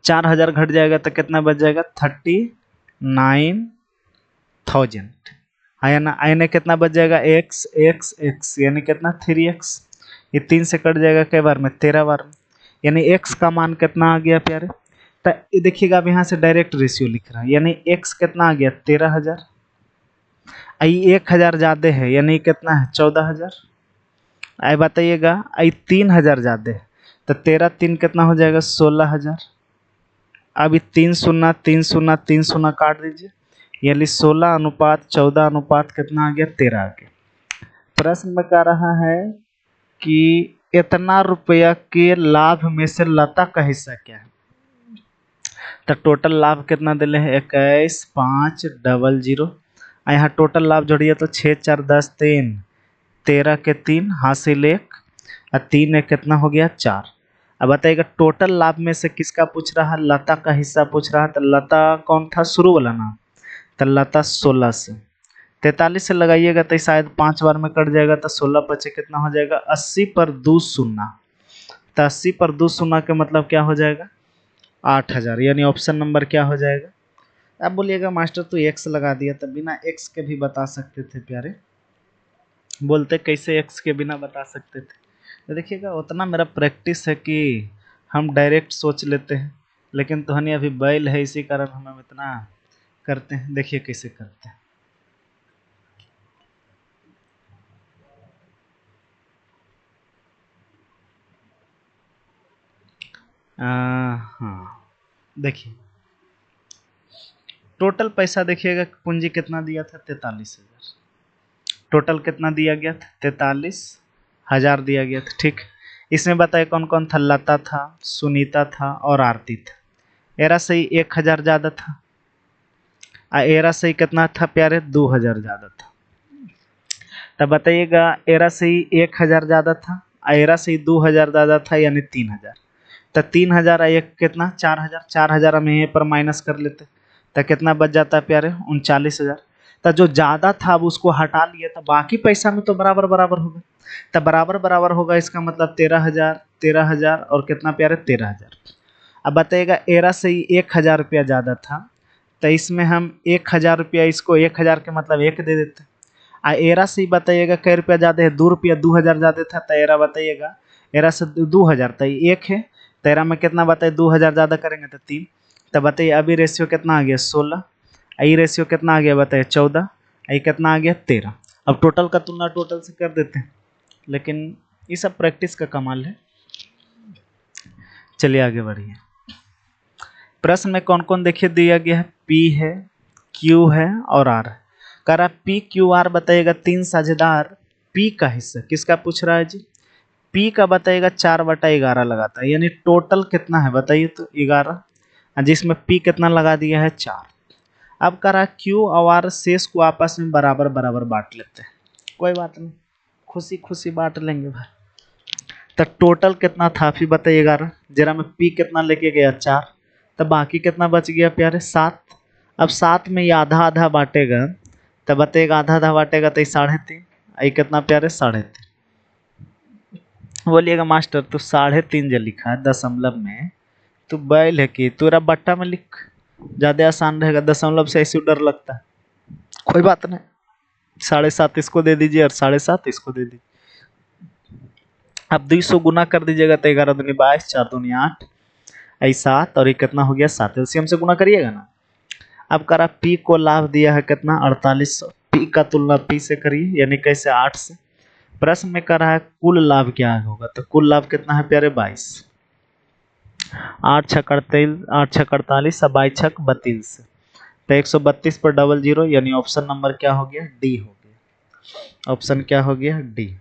4000 घट जाएगा तो कितना बच जाएगा, 39,000। आने कितना बच जाएगा, x x x यानी कितना 3x। ये 3 से कट जाएगा कई बार में, 13 बार में, यानी x का मान कितना आ गया प्यारे। तो ये देखिएगा अब यहाँ से डायरेक्ट रेशियो लिख रहा है, यानी x कितना आ गया 13,000। आई 1000 ज़्यादा है यानी कितना है 14,000। आई बताइएगा आई 3000 ज़्यादा है तो 13 3 कितना हो जाएगा 16,000। अब 3 0 काट दीजिए, यानी 16:14 कितना आ गया 13 आ गया। प्रश्न में कह रहा है कि इतना रुपया के लाभ में से लता का हिस्सा क्या है। तो टोटल लाभ कितना दिले है 21,500। यहाँ टोटल लाभ जोड़िए तो 6 4 10 3 13 के 3 हासिल 1 और 3 एक कितना हो गया 4। अब बताइएगा टोटल लाभ में से किसका पूछ रहा है, लता का हिस्सा पूछ रहा है। तो लता कौन था शुरू वाला ना, तो लता 16 से 43 से लगाइएगा तो शायद 5 बार में कट जाएगा, तो 16 पचे कितना हो जाएगा 80 पर 2 शून्य। तो 80 पर 2 शून्य का मतलब क्या हो जाएगा 8000, यानी ऑप्शन नंबर क्या हो जाएगा। अब बोलिएगा मास्टर तो x लगा दिया, तो बिना x के भी बता सकते थे प्यारे। बोलते कैसे x के बिना बता सकते थे। तो देखिएगा उतना मेरा प्रैक्टिस है कि हम डायरेक्ट सोच लेते हैं, लेकिन तोहनी अभी बैल है इसी कारण हम इतना करते हैं। देखिए कैसे करते हैं। हाँ देखिए टोटल पैसा देखिएगा, पूंजी कितना दिया था 43,000। टोटल कितना दिया गया था 43,000 दिया गया था। ठीक, इसमें बताए कौन कौन था, लता था, सुनीता था और आरती था। एरा सही 1000 ज़्यादा था, एरा सही कितना था प्यारे 2000 ज़्यादा था। तब बताइएगा एरा सही 1000 ज़्यादा था, एरा सही 2000 ज़्यादा था यानी 3000। तो 3000 एक कितना 4000, 4000 हम यहीं पर माइनस कर लेते तो कितना बच जाता है प्यारे 39,000। तो जो ज़्यादा था अब उसको हटा लिया तो बाकी पैसा में तो बराबर बराबर होगा। तो बराबर बराबर होगा इसका मतलब 13,000 13,000 और कितना प्यारे 13,000। अब बताइएगा एरा से ही 1000 रुपया ज़्यादा था, तो इसमें हम 1000 रुपया, इसको 1000 के मतलब 1 दे देते। एरा से ही बताइएगा कै रुपया ज़्यादा है 2 रुपया, 2000 ज़्यादा था तो एरा बताइएगा एरा से 2000 तो ये 1 है। तेरह में कितना बताइए 2000 ज़्यादा करेंगे तो 3। तब बताइए अभी रेशियो कितना आ गया 16, आई रेशियो कितना आ गया बताइए 14, आई कितना आ गया 13। अब टोटल का तुलना टोटल से कर देते हैं, लेकिन ये सब प्रैक्टिस का कमाल है। चलिए आगे बढ़िए। प्रश्न में कौन कौन देखिए दिया गया है, P है, Q है और R है। कह रहा P Q R बताइएगा 3 साझेदार P का हिस्सा किसका पूछ रहा है जी। P का बताइएगा 4/11 लगाता है, यानी टोटल कितना है बताइए तो 11, जिसमें P कितना लगा दिया है 4। अब कह रहा Q और R शेष को आपस में बराबर बराबर बांट लेते हैं। कोई बात नहीं, खुशी खुशी बांट लेंगे भाई। तो टोटल कितना था फिर बताइए 11, जरा में P कितना लेके गया 4, तो बाकी कितना बच गया प्यारे 7। अब 7 में ये आधा आधा बांटेगा तो बताइएगा आधा आधा बांटेगा तो 3.5, आई कितना प्यारे 3.5। बोलिएगा मास्टर तो 3.5 जो लिखा है दशमलव में, तो बैल है कि तोरा बट्टा में लिख, ज़्यादा आसान रहेगा, दशमलव से ऐसे डर लगता है। कोई बात नहीं, 7.5 इसको दे दीजिए और 7.5 इसको दे दीजिए। अब 200 गुना कर दीजिएगा तो 11 दूनी 22, 4 दूनी 8, आई 7 और ये कितना हो गया 7, एलसीएम से गुना करिएगा ना। अब करा पी को लाभ दिया है कितना 4800, पी का तुलना पी से करिए यानी कैसे 8 से। प्रश्न में कह रहा है कुल लाभ क्या होगा, तो कुल लाभ कितना है प्यारे 22, 8 छक 48, 8 छक 48 और 22 छक 32, तो 132 पर 00, यानी ऑप्शन नंबर क्या हो गया डी हो गया। ऑप्शन क्या हो गया डी।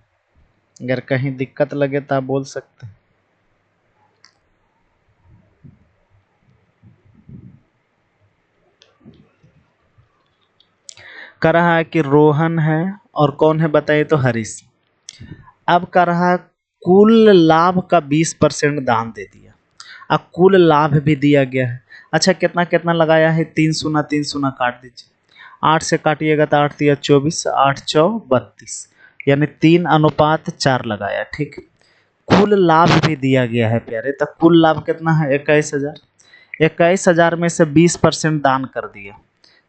अगर कहीं दिक्कत लगे तो आप बोल सकते हैं। कह रहा है कि रोहन है और कौन है बताइए तो हरीश। अब कह रहा है कुल लाभ का 20% दान दे दिया। अब कुल लाभ भी दिया गया है। अच्छा कितना कितना लगाया है, 3 शून्य काट दीजिए। 8 से काटिएगा तो 8 तिया 24, 8 चौ 32, यानी 3:4 लगाया। ठीक, कुल लाभ भी दिया गया है प्यारे। तो कुल लाभ कितना है, 21,000। 21,000 में से 20% दान कर दिया,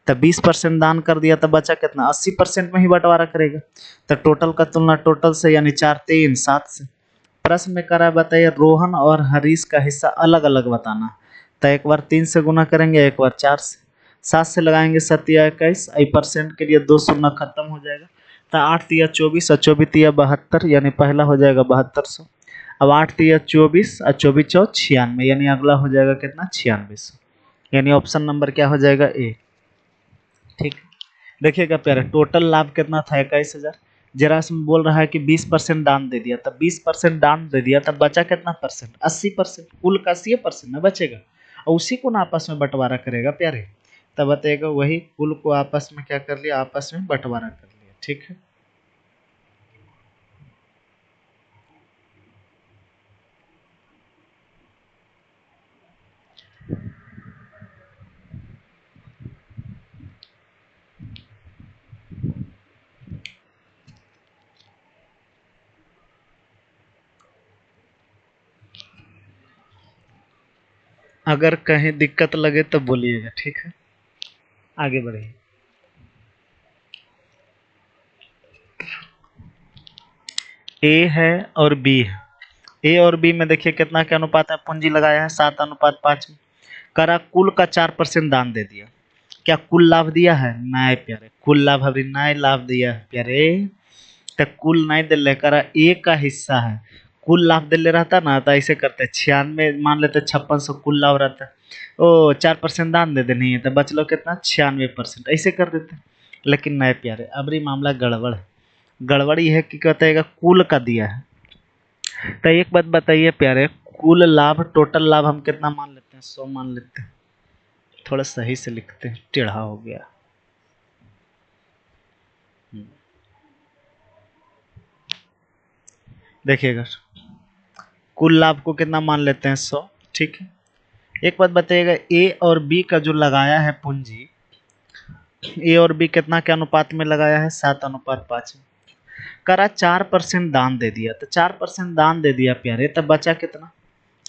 तो 20% दान कर दिया तो बचा कितना, 80% में ही बंटवारा करेगा। तो टोटल का तुलना टोटल से, यानी 4 3 7 से। प्रश्न में करा बताइए रोहन और हरीश का हिस्सा अलग अलग बताना। तो एक बार 3 से गुना करेंगे, एक बार 4 से। 7 से लगाएंगे 7 या 21, आई परसेंट के लिए 2 शून्य खत्म हो जाएगा। तो 8 तिया 24 और 24 तिया 72, यानी पहला हो जाएगा 7200। अब 8 तिया 24 और 24 चौ 96, यानी अगला हो जाएगा कितना, 9600। यानी ऑप्शन नंबर क्या हो जाएगा, ए। ठीक, देखिएगा प्यारे, टोटल लाभ कितना था, 21,000। जरा इसमें बोल रहा है कि 20% दान दे दिया, तब 20% दान दे दिया, तब बचा कितना परसेंट, 80%। कुल का 80% ना बचेगा, और उसी को ना आपस में बंटवारा करेगा प्यारे। तब बताइएगा वही कुल को आपस में क्या कर लिया, आपस में बंटवारा कर लिया। ठीक है, अगर कहीं दिक्कत लगे तो बोलिएगा। ठीक है, आगे बढ़िए। ए है और बी है। ए और बी में देखिए कितना क्या अनुपात है, पूंजी लगाया है 7:5 में। करा कुल का 4% दान दे दिया। क्या कुल लाभ दिया है, नहीं प्यारे, कुल लाभ अभी नहीं लाभ दिया है प्यारे। तो कुल नहीं दे ले, करा ए का हिस्सा है। कुल लाभ दे ले रहता ना तो ऐसे करते, 96 मान लेते, 5600 कुल लाभ रहता। ओ 4% दान दे देनी है तो बच लो कितना, 96%, ऐसे कर देते। लेकिन नहीं प्यारे, अबरी मामला गड़बड़ है। गड़बड़ ये है कि कहते हैं कुल का दिया है। तो एक बात बताइए प्यारे, कुल लाभ टोटल लाभ हम कितना मान लेते हैं, 100 मान लेते हैं। थोड़ा सही से लिखते हैं, टेढ़ा हो गया। देखिएगा, कुल लाभ को कितना मान लेते हैं, 100। ठीक है, एक बात बताइएगा, ए और बी का जो लगाया है पूंजी, ए और बी कितना के अनुपात में लगाया है, 7:5 में। करा 4% दान दे दिया, तो 4% दान दे दिया प्यारे, तब बचा कितना,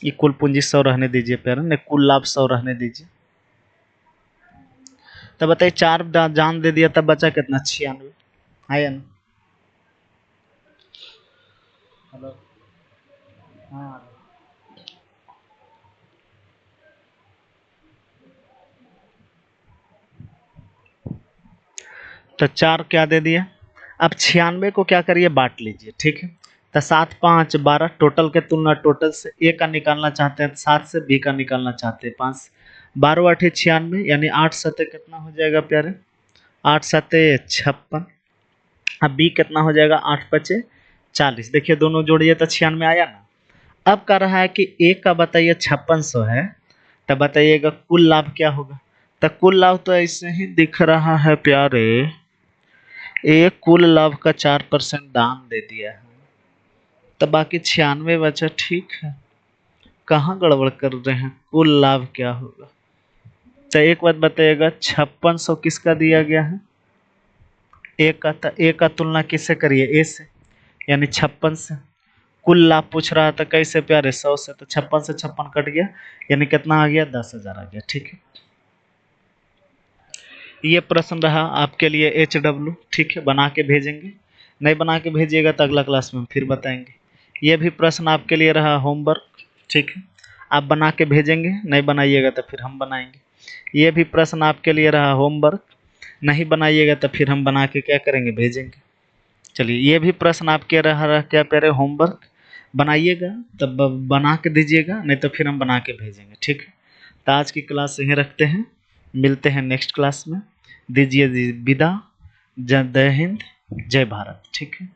ये कुल पूंजी 100 रहने दीजिए प्यारे, ने कुल लाभ 100 रहने दीजिए। तब बताइए 4 जान दे दिया, तब बचा कितना, 96। है या ना। हेलो, हाँ। तो 4 क्या दे दिया। अब 96 को क्या करिए, बांट लीजिए। ठीक है, तो 7 5 12, टोटल के तुलना टोटल से ए का निकालना चाहते हैं, 7 से बी का निकालना चाहते हैं, 5 12 8 96, यानी 8 सत्ते कितना हो जाएगा प्यारे, 8 सत्ते 56। अब बी कितना हो जाएगा, 8 पचे 40। देखिए दोनों जोड़िए तो 96 आया ना। अब कह रहा है कि ए का बताइए 5600 है, तब बताइएगा कुल लाभ क्या होगा। तो कुल लाभ तो ऐसे ही दिख रहा है प्यारे, ए कुल लाभ का 4% दान दे दिया है, तो बाकी 96 बचा। ठीक है, कहाँ गड़बड़ कर रहे हैं, कुल लाभ क्या होगा। तो एक बात बताइएगा, 5600 किसका दिया गया है, ए का। तो ए का तुलना किससे करिए, ए से, यानी 56 से। कुल लाभ पूछ रहा था कैसे प्यारे, 100 से, तो 56 से 56 कट गया, यानी कितना आ गया, 10,000 आ गया। ठीक है, ये प्रश्न रहा आपके लिए HW। ठीक है, बना के भेजेंगे, नहीं बना के भेजिएगा तो अगला क्लास में फिर बताएंगे। ये भी प्रश्न आपके लिए रहा होमवर्क। ठीक है, आप बना के भेजेंगे, नहीं बनाइएगा तो फिर हम बनाएंगे। ये भी प्रश्न आपके लिए रहा होमवर्क, नहीं बनाइएगा तो फिर हम बना के क्या करेंगे, भेजेंगे। चलिए, ये भी प्रश्न आपके रहा क्या प्यारे, होमवर्क। बनाइएगा तब बना के दीजिएगा, नहीं तो फिर हम बना के भेजेंगे। ठीक है, तो आज की क्लास यहीं रखते हैं, मिलते हैं नेक्स्ट क्लास में। दीजिए विदा। जय हिंद, जय भारत। ठीक है।